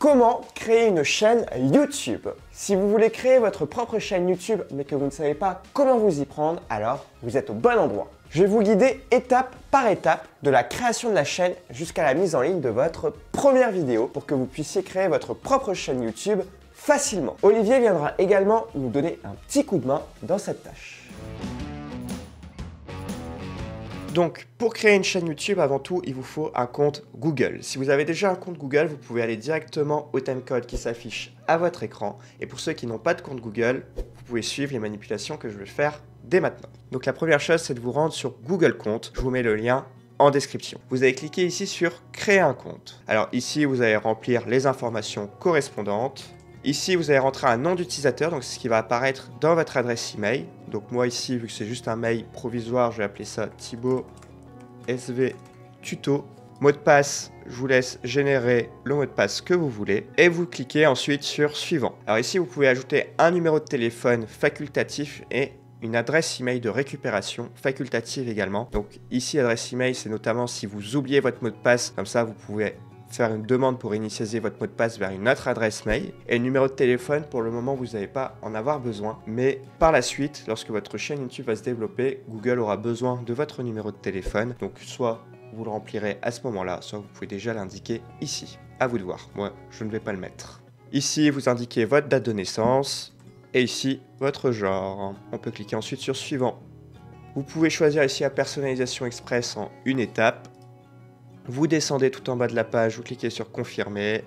Comment créer une chaîne YouTube? Si vous voulez créer votre propre chaîne YouTube mais que vous ne savez pas comment vous y prendre, alors vous êtes au bon endroit. Je vais vous guider étape par étape de la création de la chaîne jusqu'à la mise en ligne de votre première vidéo pour que vous puissiez créer votre propre chaîne YouTube facilement. Olivier viendra également nous donner un petit coup de main dans cette tâche. Donc, pour créer une chaîne YouTube, avant tout, il vous faut un compte Google. Si vous avez déjà un compte Google, vous pouvez aller directement au timecode qui s'affiche à votre écran. Et pour ceux qui n'ont pas de compte Google, vous pouvez suivre les manipulations que je vais faire dès maintenant. Donc, la première chose, c'est de vous rendre sur Google Compte. Je vous mets le lien en description. Vous allez cliquer ici sur Créer un compte. Alors ici, vous allez remplir les informations correspondantes. Ici, vous allez rentrer un nom d'utilisateur, donc c'est ce qui va apparaître dans votre adresse email. Donc moi ici, vu que c'est juste un mail provisoire, je vais appeler ça Thibaut SV Tuto. Mot de passe, je vous laisse générer le mot de passe que vous voulez. Et vous cliquez ensuite sur Suivant. Alors ici, vous pouvez ajouter un numéro de téléphone facultatif et une adresse email de récupération facultative également. Donc ici, adresse email, c'est notamment si vous oubliez votre mot de passe, comme ça vous pouvez faire une demande pour initialiser votre mot de passe vers une autre adresse mail. Et le numéro de téléphone, pour le moment, vous n'allez pas en avoir besoin. Mais par la suite, lorsque votre chaîne YouTube va se développer, Google aura besoin de votre numéro de téléphone. Donc soit vous le remplirez à ce moment-là, soit vous pouvez déjà l'indiquer ici. À vous de voir. Moi, je ne vais pas le mettre. Ici, vous indiquez votre date de naissance. Et ici, votre genre. On peut cliquer ensuite sur Suivant. Vous pouvez choisir ici la personnalisation express en une étape. Vous descendez tout en bas de la page, vous cliquez sur Confirmer,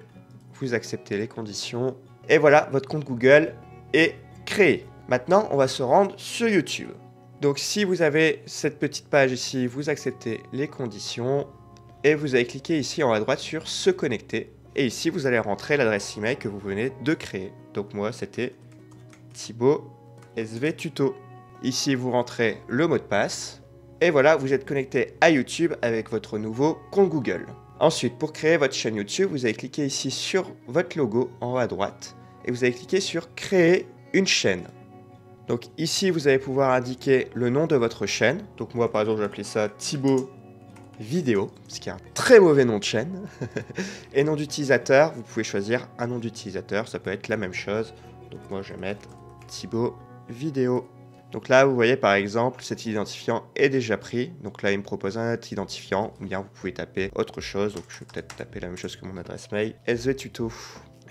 vous acceptez les conditions. Et voilà, votre compte Google est créé. Maintenant, on va se rendre sur YouTube. Donc si vous avez cette petite page ici, vous acceptez les conditions. Et vous allez cliquer ici en haut à droite sur Se connecter. Et ici, vous allez rentrer l'adresse email que vous venez de créer. Donc moi, c'était Thibaut SV Tuto. Ici, vous rentrez le mot de passe. Et voilà, vous êtes connecté à YouTube avec votre nouveau compte Google. Ensuite, pour créer votre chaîne YouTube, vous allez cliquer ici sur votre logo en haut à droite. Et vous allez cliquer sur Créer une chaîne. Donc ici, vous allez pouvoir indiquer le nom de votre chaîne. Donc moi, par exemple, je vais appeler ça Thibaut Vidéo, ce qui est un très mauvais nom de chaîne. Et nom d'utilisateur, vous pouvez choisir un nom d'utilisateur. Ça peut être la même chose. Donc moi, je vais mettre Thibaut Vidéo. Donc là, vous voyez par exemple, cet identifiant est déjà pris. Donc là, il me propose un autre identifiant. Ou bien vous pouvez taper autre chose. Donc je vais peut-être taper la même chose que mon adresse mail. SV Tuto.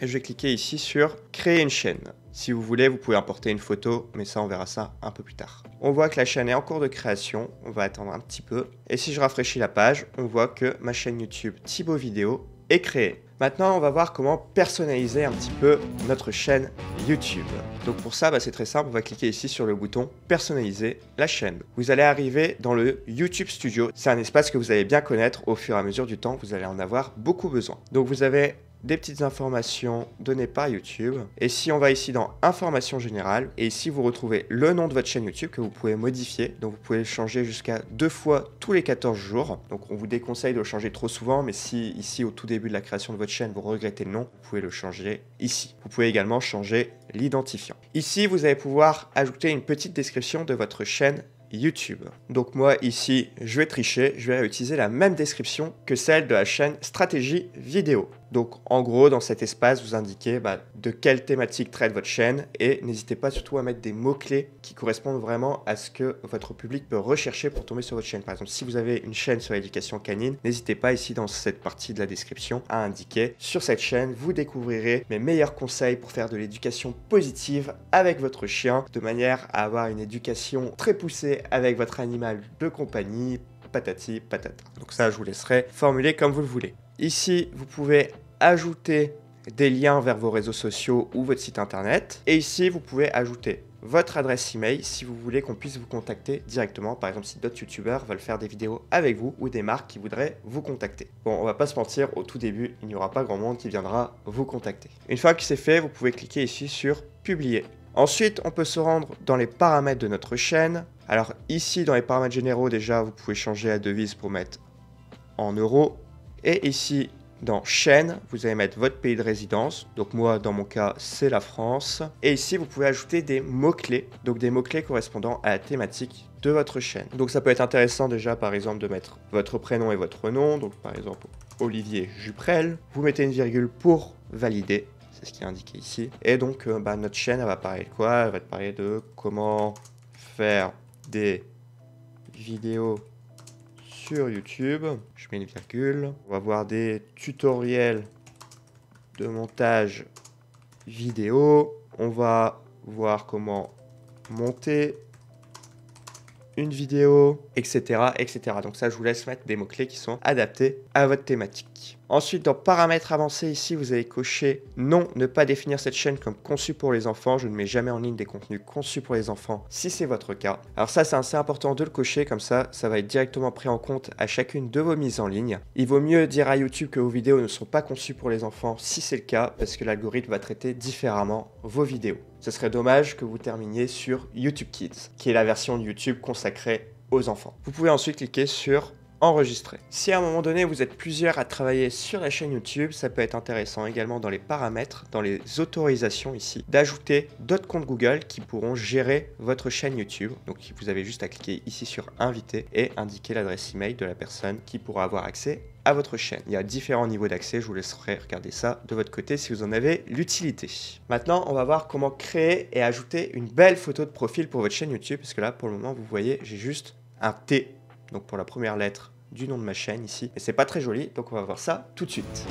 Et je vais cliquer ici sur Créer une chaîne. Si vous voulez, vous pouvez importer une photo. Mais ça, on verra ça un peu plus tard. On voit que la chaîne est en cours de création. On va attendre un petit peu. Et si je rafraîchis la page, on voit que ma chaîne YouTube Thibaut Vidéo est créée. Maintenant, on va voir comment personnaliser un petit peu notre chaîne YouTube. Donc pour ça, c'est très simple, on va cliquer ici sur le bouton Personnaliser la chaîne. Vous allez arriver dans le YouTube Studio. C'est un espace que vous allez bien connaître au fur et à mesure du temps, vous allez en avoir beaucoup besoin. Donc vous avez des petites informations données par YouTube. Et si on va ici dans Informations générales, et ici vous retrouvez le nom de votre chaîne YouTube que vous pouvez modifier. Donc vous pouvez le changer jusqu'à 2 fois tous les 14 jours. Donc on vous déconseille de le changer trop souvent, mais si ici au tout début de la création de votre chaîne vous regrettez le nom, vous pouvez le changer ici. Vous pouvez également changer l'identifiant. Ici vous allez pouvoir ajouter une petite description de votre chaîne YouTube. Donc moi ici, je vais tricher, je vais utiliser la même description que celle de la chaîne Stratégie Vidéo. Donc en gros, dans cet espace, vous indiquez de quelle thématique traite votre chaîne et n'hésitez pas surtout à mettre des mots-clés qui correspondent vraiment à ce que votre public peut rechercher pour tomber sur votre chaîne. Par exemple, si vous avez une chaîne sur l'éducation canine, n'hésitez pas ici dans cette partie de la description à indiquer sur cette chaîne, vous découvrirez mes meilleurs conseils pour faire de l'éducation positive avec votre chien de manière à avoir une éducation très poussée avec votre animal de compagnie, patati patata. Donc ça, je vous laisserai formuler comme vous le voulez. Ici, vous pouvez ajouter des liens vers vos réseaux sociaux ou votre site internet. Et ici, vous pouvez ajouter votre adresse email si vous voulez qu'on puisse vous contacter directement. Par exemple, si d'autres youtubeurs veulent faire des vidéos avec vous ou des marques qui voudraient vous contacter. Bon, on va pas se mentir, au tout début, il n'y aura pas grand monde qui viendra vous contacter. Une fois que c'est fait, vous pouvez cliquer ici sur Publier. Ensuite, on peut se rendre dans les paramètres de notre chaîne. Alors ici, dans les paramètres généraux, déjà, vous pouvez changer la devise pour mettre en euros. Et ici, dans chaîne, vous allez mettre votre pays de résidence. Donc moi, dans mon cas, c'est la France. Et ici, vous pouvez ajouter des mots-clés. Donc des mots-clés correspondant à la thématique de votre chaîne. Donc ça peut être intéressant déjà, par exemple, de mettre votre prénom et votre nom. Donc par exemple, Olivier Juprel. Vous mettez une virgule pour valider. C'est ce qui est indiqué ici. Et donc, notre chaîne, elle va parler de quoi? Elle va te parler de comment faire des vidéos sur YouTube. Je mets une virgule. On va voir des tutoriels de montage vidéo. On va voir comment monter une vidéo, etc., etc. Donc ça, je vous laisse mettre des mots-clés qui sont adaptés à votre thématique. Ensuite, dans paramètres avancés, ici, vous allez cocher non, ne pas définir cette chaîne comme conçue pour les enfants. Je ne mets jamais en ligne des contenus conçus pour les enfants si c'est votre cas. Alors ça, c'est assez important de le cocher, comme ça va être directement pris en compte à chacune de vos mises en ligne. Il vaut mieux dire à YouTube que vos vidéos ne sont pas conçues pour les enfants si c'est le cas, parce que l'algorithme va traiter différemment vos vidéos. Ce serait dommage que vous terminiez sur YouTube Kids, qui est la version de YouTube consacrée aux enfants. Vous pouvez ensuite cliquer sur enregistrer. Si à un moment donné vous êtes plusieurs à travailler sur la chaîne YouTube, ça peut être intéressant également dans les paramètres, dans les autorisations ici, d'ajouter d'autres comptes Google qui pourront gérer votre chaîne YouTube. Donc vous avez juste à cliquer ici sur inviter et indiquer l'adresse email de la personne qui pourra avoir accès à votre chaîne. Il y a différents niveaux d'accès, je vous laisserai regarder ça de votre côté si vous en avez l'utilité. Maintenant, on va voir comment créer et ajouter une belle photo de profil pour votre chaîne YouTube, parce que là, pour le moment, vous voyez, j'ai juste un T, donc pour la première lettre du nom de ma chaîne ici, et c'est pas très joli, donc on va voir ça tout de suite.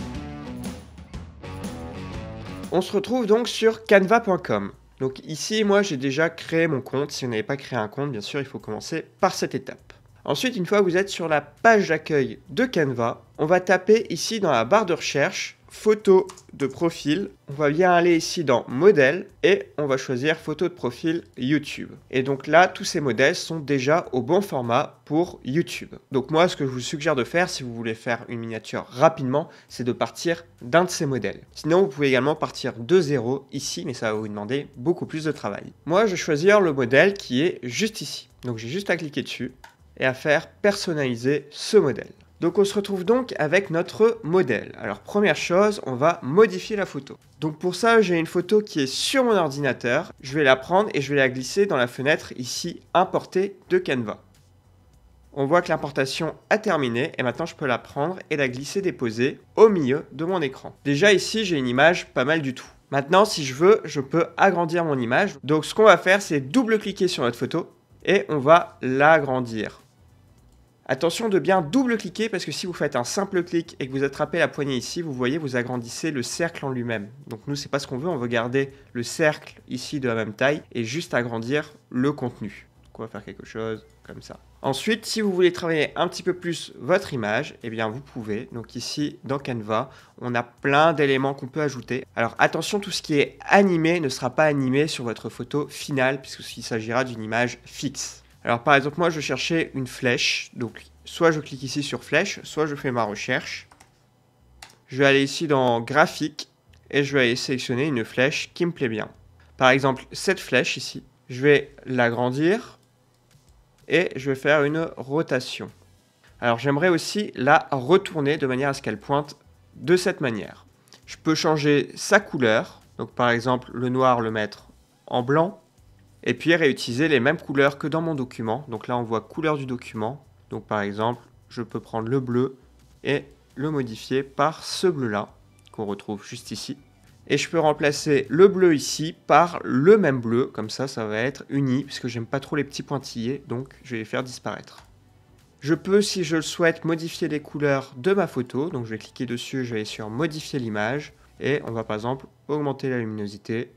On se retrouve donc sur canva.com. Donc ici, moi, j'ai déjà créé mon compte. Si vous n'avez pas créé un compte, bien sûr, il faut commencer par cette étape. Ensuite, une fois que vous êtes sur la page d'accueil de Canva, on va taper ici dans la barre de recherche photo de profil. On va bien aller ici dans modèle et on va choisir photo de profil YouTube. Et donc là, tous ces modèles sont déjà au bon format pour YouTube. Donc moi, ce que je vous suggère de faire, si vous voulez faire une miniature rapidement, c'est de partir d'un de ces modèles. Sinon, vous pouvez également partir de zéro ici, mais ça va vous demander beaucoup plus de travail. Moi, je vais choisir le modèle qui est juste ici. Donc j'ai juste à cliquer dessus et à faire personnaliser ce modèle. Donc on se retrouve donc avec notre modèle. Alors première chose, on va modifier la photo. Donc pour ça, j'ai une photo qui est sur mon ordinateur. Je vais la prendre et je vais la glisser dans la fenêtre ici, importer de Canva. On voit que l'importation a terminé et maintenant je peux la prendre et la glisser déposer au milieu de mon écran. Déjà ici, j'ai une image pas mal du tout. Maintenant, si je veux, je peux agrandir mon image. Donc ce qu'on va faire, c'est double-cliquer sur notre photo et on va l'agrandir. Attention de bien double-cliquer parce que si vous faites un simple clic et que vous attrapez la poignée ici, vous voyez, vous agrandissez le cercle en lui-même. Donc nous, c'est pas ce qu'on veut, on veut garder le cercle ici de la même taille et juste agrandir le contenu. Donc on va faire quelque chose comme ça. Ensuite, si vous voulez travailler un petit peu plus votre image, eh bien vous pouvez. Donc ici, dans Canva, on a plein d'éléments qu'on peut ajouter. Alors attention, tout ce qui est animé ne sera pas animé sur votre photo finale puisqu'il s'agira d'une image fixe. Alors par exemple, moi je cherchais une flèche, donc soit je clique ici sur flèche, soit je fais ma recherche. Je vais aller ici dans graphique et je vais aller sélectionner une flèche qui me plaît bien. Par exemple, cette flèche ici, je vais l'agrandir et je vais faire une rotation. Alors j'aimerais aussi la retourner de manière à ce qu'elle pointe de cette manière. Je peux changer sa couleur, donc par exemple le noir le mettre en blanc. Et puis réutiliser les mêmes couleurs que dans mon document. Donc là, on voit couleur du document. Donc par exemple, je peux prendre le bleu et le modifier par ce bleu-là, qu'on retrouve juste ici. Et je peux remplacer le bleu ici par le même bleu. Comme ça, ça va être uni, puisque j'aime pas trop les petits pointillés. Donc je vais les faire disparaître. Je peux, si je le souhaite, modifier les couleurs de ma photo. Donc je vais cliquer dessus, je vais aller sur modifier l'image. Et on va par exemple augmenter la luminosité,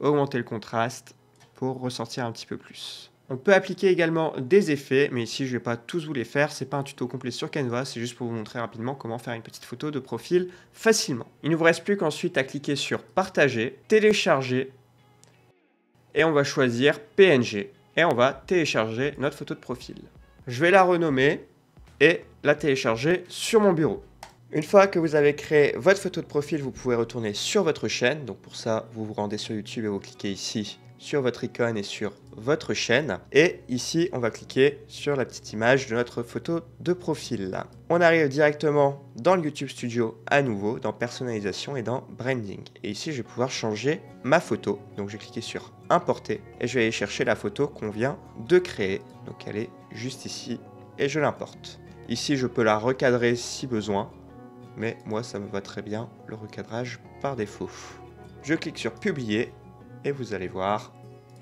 augmenter le contraste, pour ressortir un petit peu plus. On peut appliquer également des effets, mais ici je ne vais pas tous vous les faire, c'est pas un tuto complet sur Canva, c'est juste pour vous montrer rapidement comment faire une petite photo de profil facilement. Il ne vous reste plus qu'ensuite à cliquer sur partager, télécharger, et on va choisir PNG, et on va télécharger notre photo de profil. Je vais la renommer et la télécharger sur mon bureau. Une fois que vous avez créé votre photo de profil, vous pouvez retourner sur votre chaîne, donc pour ça vous vous rendez sur YouTube et vous cliquez ici sur votre icône et sur votre chaîne. Et ici, on va cliquer sur la petite image de notre photo de profil. On arrive directement dans le YouTube Studio à nouveau, dans personnalisation et dans branding. Et ici, je vais pouvoir changer ma photo. Donc, je vais cliquer sur importer et je vais aller chercher la photo qu'on vient de créer. Donc, elle est juste ici et je l'importe. Ici, je peux la recadrer si besoin. mais moi ça me va très bien, le recadrage par défaut. Je clique sur publier et vous allez voir.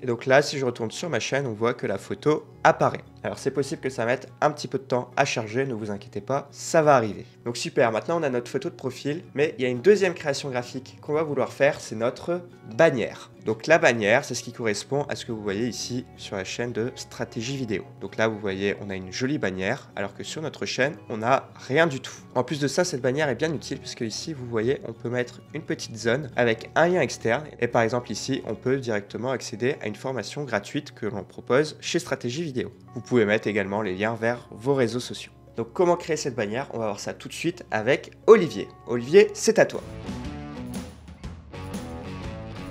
Et donc là, si je retourne sur ma chaîne, on voit que la photo apparaît. Alors c'est possible que ça mette un petit peu de temps à charger, ne vous inquiétez pas, ça va arriver. Donc super, maintenant on a notre photo de profil, mais il y a une deuxième création graphique qu'on va vouloir faire, c'est notre bannière. Donc la bannière, c'est ce qui correspond à ce que vous voyez ici sur la chaîne de Stratégie Vidéo. Donc là, vous voyez, on a une jolie bannière, alors que sur notre chaîne, on n'a rien du tout. En plus de ça, cette bannière est bien utile, puisque ici, vous voyez, on peut mettre une petite zone avec un lien externe. Et par exemple ici, on peut directement accéder à une formation gratuite que l'on propose chez Stratégie Vidéo. Vous pouvez mettre également les liens vers vos réseaux sociaux. Donc comment créer cette bannière? On va voir ça tout de suite avec Olivier. Olivier, c'est à toi.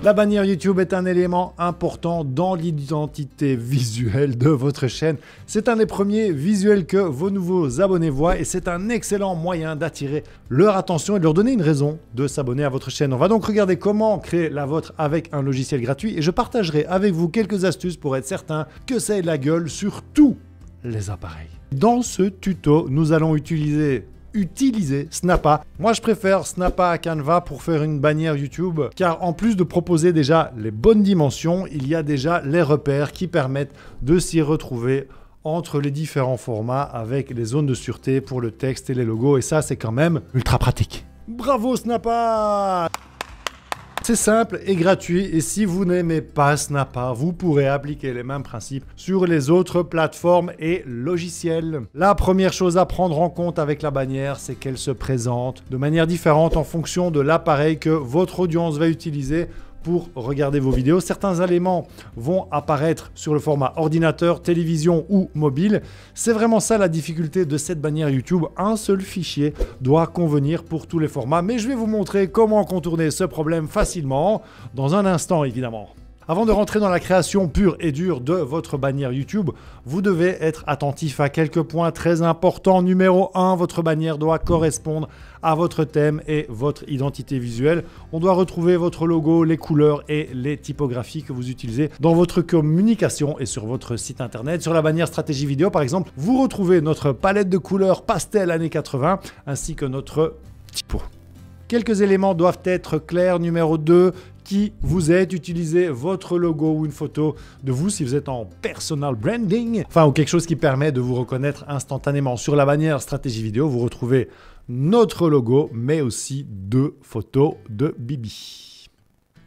La bannière YouTube est un élément important dans l'identité visuelle de votre chaîne. C'est un des premiers visuels que vos nouveaux abonnés voient et c'est un excellent moyen d'attirer leur attention et de leur donner une raison de s'abonner à votre chaîne. On va donc regarder comment créer la vôtre avec un logiciel gratuit et je partagerai avec vous quelques astuces pour être certain que ça ait de la gueule sur tous les appareils. Dans ce tuto, nous allons utiliser Snappa. Moi, je préfère Snappa à Canva pour faire une bannière YouTube, car en plus de proposer déjà les bonnes dimensions, il y a déjà les repères qui permettent de s'y retrouver entre les différents formats avec les zones de sûreté pour le texte et les logos. Et ça, c'est quand même ultra pratique. Bravo Snappa! C'est simple et gratuit et si vous n'aimez pas Snappa, vous pourrez appliquer les mêmes principes sur les autres plateformes et logiciels. La première chose à prendre en compte avec la bannière, c'est qu'elle se présente de manière différente en fonction de l'appareil que votre audience va utiliser pour regarder vos vidéos. Certains éléments vont apparaître sur le format ordinateur, télévision ou mobile. C'est vraiment ça la difficulté de cette bannière YouTube. Un seul fichier doit convenir pour tous les formats. Mais je vais vous montrer comment contourner ce problème facilement dans un instant évidemment. Avant de rentrer dans la création pure et dure de votre bannière YouTube, vous devez être attentif à quelques points très importants. Numéro 1, votre bannière doit correspondre à votre thème et votre identité visuelle. On doit retrouver votre logo, les couleurs et les typographies que vous utilisez dans votre communication et sur votre site internet. Sur la bannière Stratégie Vidéo, par exemple, vous retrouvez notre palette de couleurs pastel années 80 ainsi que notre typo. Quelques éléments doivent être clairs. Numéro 2, qui vous êtes, utilisez votre logo ou une photo de vous si vous êtes en personal branding, ou quelque chose qui permet de vous reconnaître instantanément. Sur la bannière Stratégie Vidéo, vous retrouvez notre logo, mais aussi 2 photos de Bibi.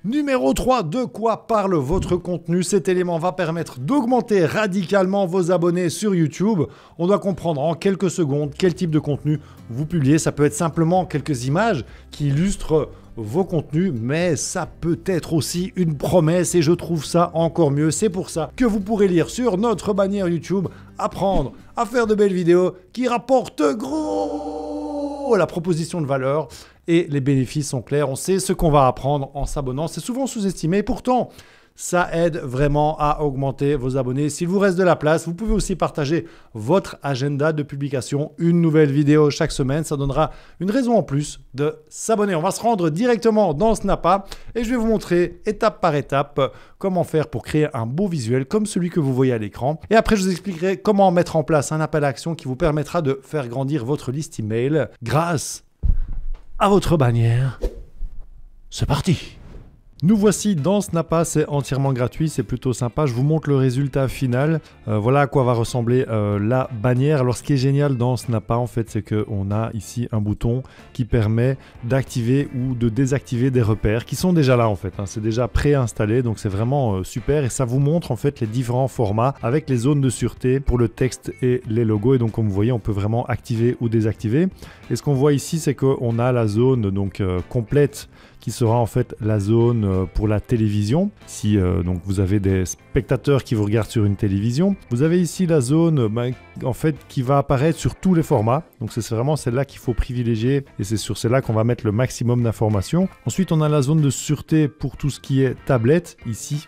Numéro 3, de quoi parle votre contenu? Cet élément va permettre d'augmenter radicalement vos abonnés sur YouTube. On doit comprendre en quelques secondes quel type de contenu vous publiez. Ça peut être simplement quelques images qui illustrent vos contenus, mais ça peut être aussi une promesse et je trouve ça encore mieux. C'est pour ça que vous pourrez lire sur notre bannière YouTube « Apprendre à faire de belles vidéos qui rapportent gros ». La proposition de valeur et les bénéfices sont clairs. On sait ce qu'on va apprendre en s'abonnant. C'est souvent sous-estimé et pourtant, ça aide vraiment à augmenter vos abonnés. S'il vous reste de la place, vous pouvez aussi partager votre agenda de publication. Une nouvelle vidéo chaque semaine, ça donnera une raison en plus de s'abonner. On va se rendre directement dans Snappa et je vais vous montrer étape par étape comment faire pour créer un beau visuel comme celui que vous voyez à l'écran. Et après, je vous expliquerai comment mettre en place un appel à action qui vous permettra de faire grandir votre liste email grâce à votre bannière. C'est parti! Nous voici dans Snappa, c'est entièrement gratuit, c'est plutôt sympa. Je vous montre le résultat final. Voilà à quoi va ressembler la bannière. Alors ce qui est génial dans Snappa en fait, c'est qu'on a ici un bouton qui permet d'activer ou de désactiver des repères qui sont déjà là en fait. C'est déjà préinstallé, donc c'est vraiment super et ça vous montre en fait les différents formats avec les zones de sûreté pour le texte et les logos. Et donc comme vous voyez, on peut vraiment activer ou désactiver. Et ce qu'on voit ici, c'est qu'on a la zone donc complète qui sera en fait la zone pour la télévision. Si donc vous avez des spectateurs qui vous regardent sur une télévision, vous avez ici la zone en fait qui va apparaître sur tous les formats. Donc c'est vraiment celle-là qu'il faut privilégier et c'est sur celle-là qu'on va mettre le maximum d'informations. Ensuite, on a la zone de sûreté pour tout ce qui est tablette ici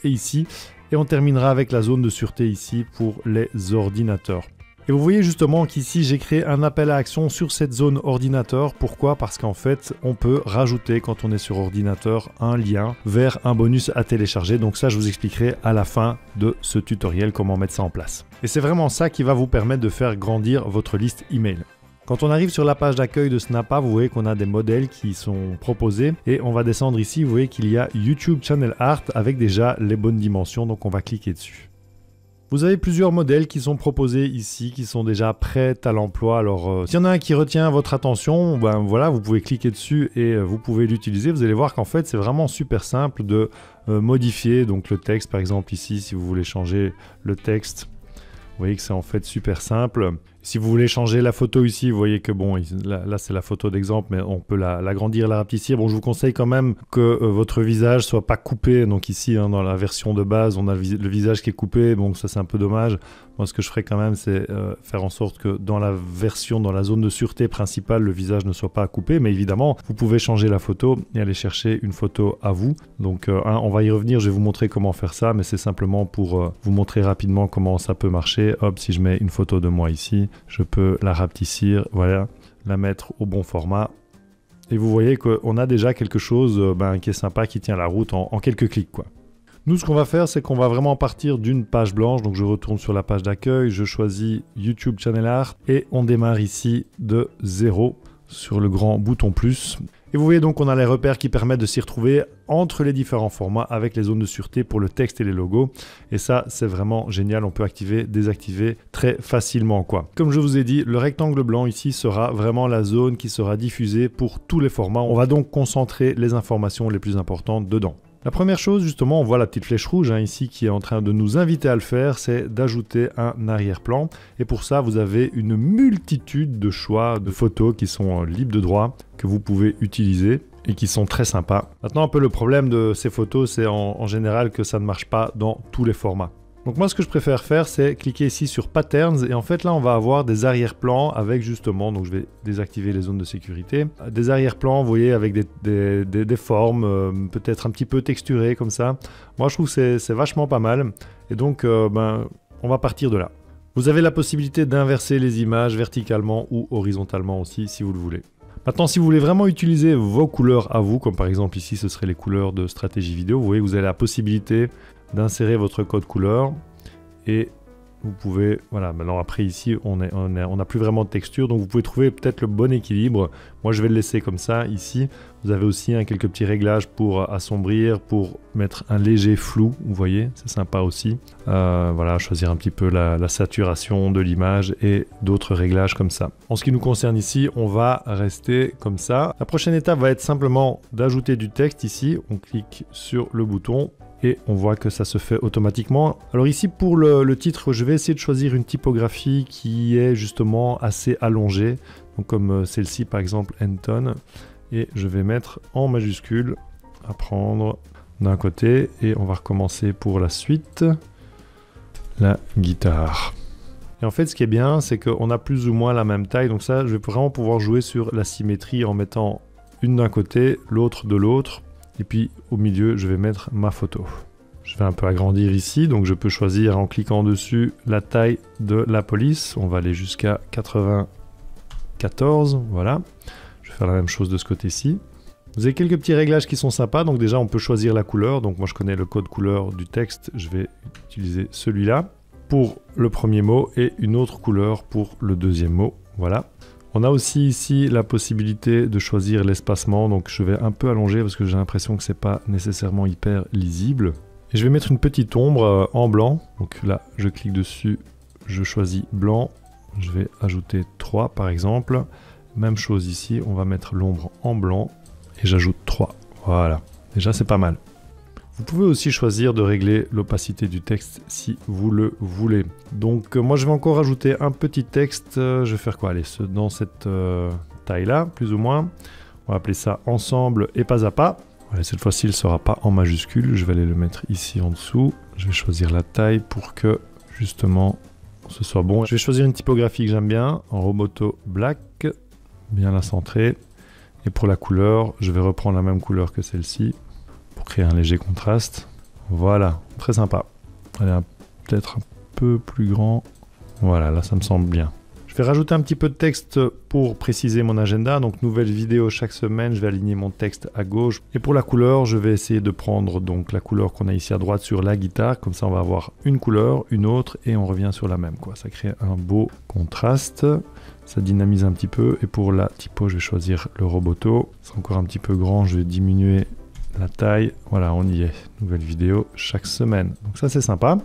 et ici. Et on terminera avec la zone de sûreté ici pour les ordinateurs. Et vous voyez justement qu'ici, j'ai créé un appel à action sur cette zone ordinateur. Pourquoi? Parce qu'en fait, on peut rajouter, quand on est sur ordinateur, un lien vers un bonus à télécharger. Donc ça, je vous expliquerai à la fin de ce tutoriel comment mettre ça en place. Et c'est vraiment ça qui va vous permettre de faire grandir votre liste email. Quand on arrive sur la page d'accueil de Snappa, vous voyez qu'on a des modèles qui sont proposés et on va descendre ici, vous voyez qu'il y a YouTube Channel Art avec déjà les bonnes dimensions, donc on va cliquer dessus. Vous avez plusieurs modèles qui sont proposés ici, qui sont déjà prêts à l'emploi. Alors, s'il y en a un qui retient votre attention, ben voilà, vous pouvez cliquer dessus et vous pouvez l'utiliser. Vous allez voir qu'en fait, c'est vraiment super simple de modifier donc le texte. Par exemple, ici, si vous voulez changer le texte, vous voyez que c'est en fait super simple. Si vous voulez changer la photo ici, vous voyez que bon, là c'est la photo d'exemple, mais on peut l'agrandir, la rapetissir. Bon, je vous conseille quand même que votre visage soit pas coupé. Donc ici, hein, dans la version de base, on a le visage qui est coupé. Bon, ça c'est un peu dommage. Moi, ce que je ferai quand même, c'est faire en sorte que dans la version, dans la zone de sûreté principale, le visage ne soit pas coupé. Mais évidemment, vous pouvez changer la photo et aller chercher une photo à vous. Donc, on va y revenir. Je vais vous montrer comment faire ça, mais c'est simplement pour vous montrer rapidement comment ça peut marcher. Hop, si je mets une photo de moi ici, je peux la rapetissir, voilà, la mettre au bon format. Et vous voyez qu'on a déjà quelque chose qui est sympa, qui tient la route en quelques clics, quoi. Nous, ce qu'on va faire, c'est qu'on va vraiment partir d'une page blanche. Donc, je retourne sur la page d'accueil, je choisis YouTube Channel Art et on démarre ici de 0 sur le grand bouton plus. Et vous voyez donc qu'on a les repères qui permettent de s'y retrouver entre les différents formats avec les zones de sûreté pour le texte et les logos. Et ça, c'est vraiment génial. On peut activer, désactiver très facilement, quoi. Comme je vous ai dit, le rectangle blanc ici sera vraiment la zone qui sera diffusée pour tous les formats. On va donc concentrer les informations les plus importantes dedans. La première chose, justement, on voit la petite flèche rouge ici qui est en train de nous inviter à le faire, c'est d'ajouter un arrière-plan. Et pour ça, vous avez une multitude de choix de photos qui sont libres de droit, que vous pouvez utiliser et qui sont très sympas. Maintenant, un peu le problème de ces photos, c'est en général que ça ne marche pas dans tous les formats. Donc moi, ce que je préfère faire, c'est cliquer ici sur Patterns et en fait là, on va avoir des arrière-plans avec justement, donc je vais désactiver les zones de sécurité, des arrière-plans, vous voyez, avec des formes, peut-être un petit peu texturées comme ça. Moi, je trouve que c'est vachement pas mal et donc on va partir de là. Vous avez la possibilité d'inverser les images verticalement ou horizontalement aussi, si vous le voulez. Maintenant, si vous voulez vraiment utiliser vos couleurs à vous, comme par exemple ici, ce seraient les couleurs de stratégie vidéo, vous voyez, vous avez la possibilité d'insérer votre code couleur et vous pouvez, voilà, maintenant après ici on n'a plus vraiment de texture, donc vous pouvez trouver peut-être le bon équilibre. Moi je vais le laisser comme ça ici. Vous avez aussi quelques petits réglages pour assombrir, pour mettre un léger flou, vous voyez, c'est sympa aussi. Voilà, choisir un petit peu la saturation de l'image et d'autres réglages comme ça. En ce qui nous concerne ici, on va rester comme ça. La prochaine étape va être simplement d'ajouter du texte ici. On clique sur le bouton et on voit que ça se fait automatiquement. Alors ici pour le titre, je vais essayer de choisir une typographie qui est justement assez allongée, donc comme celle-ci par exemple, Anton, et je vais mettre en majuscule, à prendre d'un côté, et on va recommencer pour la suite, la guitare. Et en fait ce qui est bien, c'est qu'on a plus ou moins la même taille, donc ça je vais vraiment pouvoir jouer sur la symétrie en mettant une d'un côté, l'autre de l'autre. Et puis au milieu, je vais mettre ma photo. Je vais un peu agrandir ici, donc je peux choisir en cliquant dessus la taille de la police. On va aller jusqu'à 94, voilà. Je vais faire la même chose de ce côté-ci. Vous avez quelques petits réglages qui sont sympas, donc déjà on peut choisir la couleur. Donc moi je connais le code couleur du texte, je vais utiliser celui-là pour le premier mot et une autre couleur pour le deuxième mot, voilà. On a aussi ici la possibilité de choisir l'espacement, donc je vais un peu allonger parce que j'ai l'impression que c'est pas nécessairement hyper lisible. Et je vais mettre une petite ombre en blanc, donc là je clique dessus, je choisis blanc, je vais ajouter 3 par exemple. Même chose ici, on va mettre l'ombre en blanc et j'ajoute 3, voilà, déjà c'est pas mal. Vous pouvez aussi choisir de régler l'opacité du texte si vous le voulez. Donc moi je vais encore ajouter un petit texte, je vais faire quoi? Allez, dans cette taille là, plus ou moins. On va appeler ça ensemble et pas à pas. Voilà, cette fois-ci il ne sera pas en majuscule, je vais aller le mettre ici en dessous. Je vais choisir la taille pour que justement ce soit bon. Je vais choisir une typographie que j'aime bien, en Roboto Black, bien la centrer. Et pour la couleur, je vais reprendre la même couleur que celle-ci, pour créer un léger contraste. Voilà, très sympa. Elle est peut-être un peu plus grand. Voilà, là ça me semble bien. Je vais rajouter un petit peu de texte pour préciser mon agenda. Donc nouvelle vidéo chaque semaine, je vais aligner mon texte à gauche. Et pour la couleur, je vais essayer de prendre donc la couleur qu'on a ici à droite sur la guitare. Comme ça on va avoir une couleur, une autre et on revient sur la même, quoi. Ça crée un beau contraste. Ça dynamise un petit peu. Et pour la typo, je vais choisir le Roboto. C'est encore un petit peu grand, je vais diminuer la taille. Voilà, on y est. Nouvelle vidéo chaque semaine. Donc ça, c'est sympa.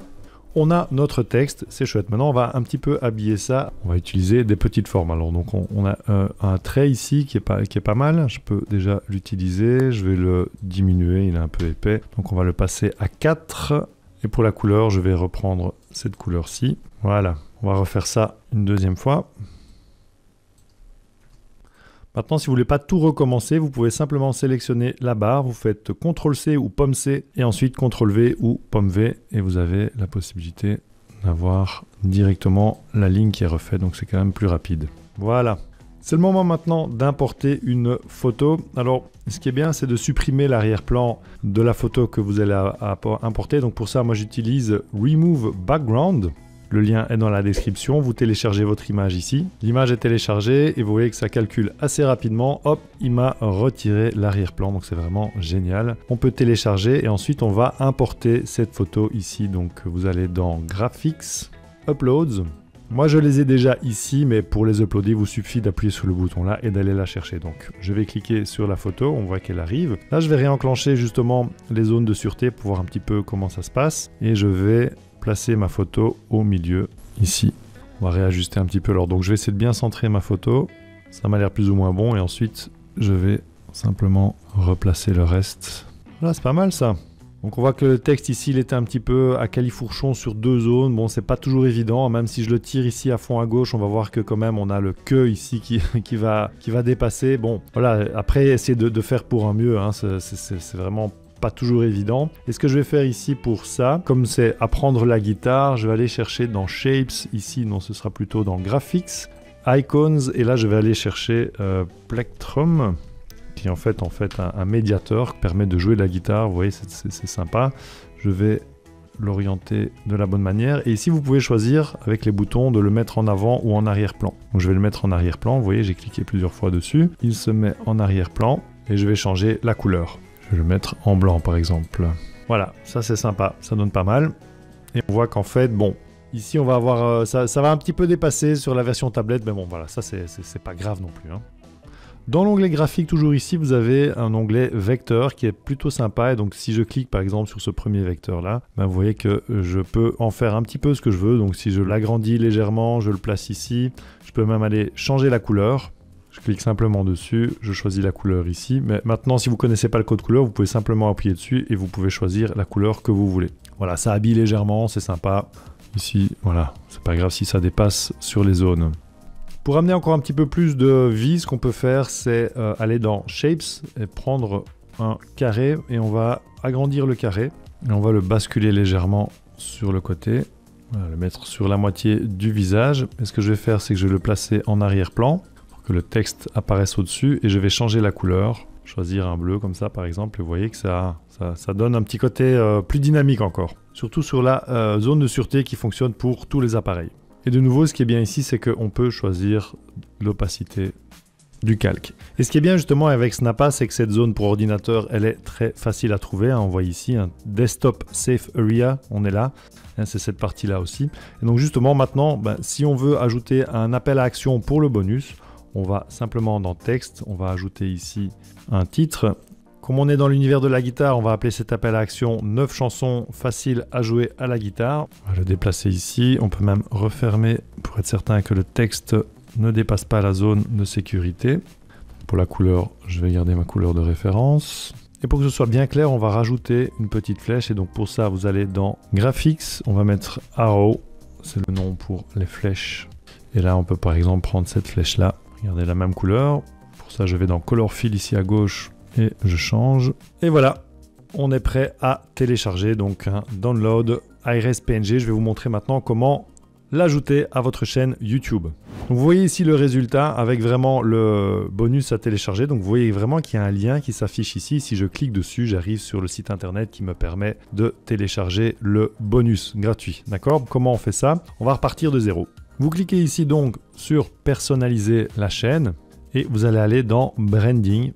On a notre texte, c'est chouette. Maintenant, on va un petit peu habiller ça. On va utiliser des petites formes. Alors, donc, on a un trait ici qui est pas mal. Je peux déjà l'utiliser. Je vais le diminuer. Il est un peu épais. Donc, on va le passer à 4. Et pour la couleur, je vais reprendre cette couleur-ci. Voilà. On va refaire ça une deuxième fois. Maintenant, si vous ne voulez pas tout recommencer, vous pouvez simplement sélectionner la barre, vous faites CTRL-C ou Pomme-C, et ensuite CTRL-V ou Pomme-V, et vous avez la possibilité d'avoir directement la ligne qui est refaite, donc c'est quand même plus rapide. Voilà. C'est le moment maintenant d'importer une photo. Alors, ce qui est bien, c'est de supprimer l'arrière-plan de la photo que vous allez importer. Donc pour ça, moi j'utilise Remove Background. Le lien est dans la description, vous téléchargez votre image ici. L'image est téléchargée et vous voyez que ça calcule assez rapidement. Hop, il m'a retiré l'arrière-plan, donc c'est vraiment génial. On peut télécharger et ensuite on va importer cette photo ici. Donc vous allez dans Graphics, Uploads. Moi je les ai déjà ici, mais pour les uploader, il vous suffit d'appuyer sur le bouton là et d'aller la chercher. Donc je vais cliquer sur la photo, on voit qu'elle arrive. Là je vais réenclencher justement les zones de sûreté pour voir un petit peu comment ça se passe. Et je vais placer ma photo au milieu, ici. On va réajuster un petit peu l'ordre. Donc je vais essayer de bien centrer ma photo. Ça m'a l'air plus ou moins bon. Et ensuite, je vais simplement replacer le reste. Là, c'est pas mal ça. Donc on voit que le texte ici, il était un petit peu à califourchon sur deux zones. Bon, c'est pas toujours évident. Même si je le tire ici à fond à gauche, on va voir que quand même, on a le que ici qui va dépasser. Bon, voilà. Après, essayer de faire pour un mieux. Hein. C'est vraiment pas toujours évident. Et ce que je vais faire ici pour ça, comme c'est apprendre la guitare, je vais aller chercher dans Shapes, ici, non, ce sera plutôt dans Graphics, Icons, et là je vais aller chercher Plectrum, qui est en fait un médiateur qui permet de jouer de la guitare. Vous voyez, c'est sympa. Je vais l'orienter de la bonne manière. Et ici, vous pouvez choisir avec les boutons de le mettre en avant ou en arrière-plan. Donc je vais le mettre en arrière-plan. Vous voyez, j'ai cliqué plusieurs fois dessus. Il se met en arrière-plan et je vais changer la couleur. Je vais le mettre en blanc par exemple. Voilà, ça c'est sympa, ça donne pas mal. Et on voit qu'en fait, bon, ici on va avoir, ça va un petit peu dépasser sur la version tablette, mais bon voilà, ça c'est pas grave non plus. Hein. Dans l'onglet graphique, toujours ici, vous avez un onglet vecteur qui est plutôt sympa. Et donc si je clique par exemple sur ce premier vecteur là, ben, vous voyez que je peux en faire un petit peu ce que je veux. Donc si je l'agrandis légèrement, je le place ici, je peux même aller changer la couleur. Je clique simplement dessus, je choisis la couleur ici. Mais maintenant, si vous ne connaissez pas le code couleur, vous pouvez simplement appuyer dessus et vous pouvez choisir la couleur que vous voulez. Voilà, ça habille légèrement, c'est sympa. Ici, voilà, c'est pas grave si ça dépasse sur les zones. Pour amener encore un petit peu plus de vie, ce qu'on peut faire, c'est aller dans Shapes et prendre un carré et on va agrandir le carré. Et on va le basculer légèrement sur le côté. Voilà, le mettre sur la moitié du visage. Et ce que je vais faire, c'est que je vais le placer en arrière-plan. Que le texte apparaisse au-dessus et je vais changer la couleur, choisir un bleu comme ça par exemple, et vous voyez que ça donne un petit côté plus dynamique encore, surtout sur la zone de sûreté qui fonctionne pour tous les appareils. Et de nouveau, ce qui est bien ici, c'est qu'on peut choisir l'opacité du calque. Et ce qui est bien justement avec Snappa, c'est que cette zone pour ordinateur, elle est très facile à trouver. On voit ici un Desktop Safe Area, on est là. C'est cette partie-là aussi. Et donc justement maintenant, si on veut ajouter un appel à action pour le bonus, on va simplement dans texte, on va ajouter ici un titre. Comme on est dans l'univers de la guitare, on va appeler cet appel à action 9 chansons faciles à jouer à la guitare. On va le déplacer ici, on peut même refermer pour être certain que le texte ne dépasse pas la zone de sécurité. Pour la couleur, je vais garder ma couleur de référence. Et pour que ce soit bien clair, on va rajouter une petite flèche. Et donc pour ça, vous allez dans Graphics, on va mettre Arrow, c'est le nom pour les flèches. Et là, on peut par exemple prendre cette flèche-là. Regardez la même couleur. Pour ça, je vais dans Color Fill ici à gauche et je change. Et voilà, on est prêt à télécharger donc un download Hi-Res PNG. Je vais vous montrer maintenant comment l'ajouter à votre chaîne YouTube. Donc, vous voyez ici le résultat avec vraiment le bonus à télécharger. Donc vous voyez vraiment qu'il y a un lien qui s'affiche ici. Si je clique dessus, j'arrive sur le site internet qui me permet de télécharger le bonus gratuit. D'accord? Comment on fait ça? On va repartir de zéro. Vous cliquez ici donc sur personnaliser la chaîne et vous allez aller dans branding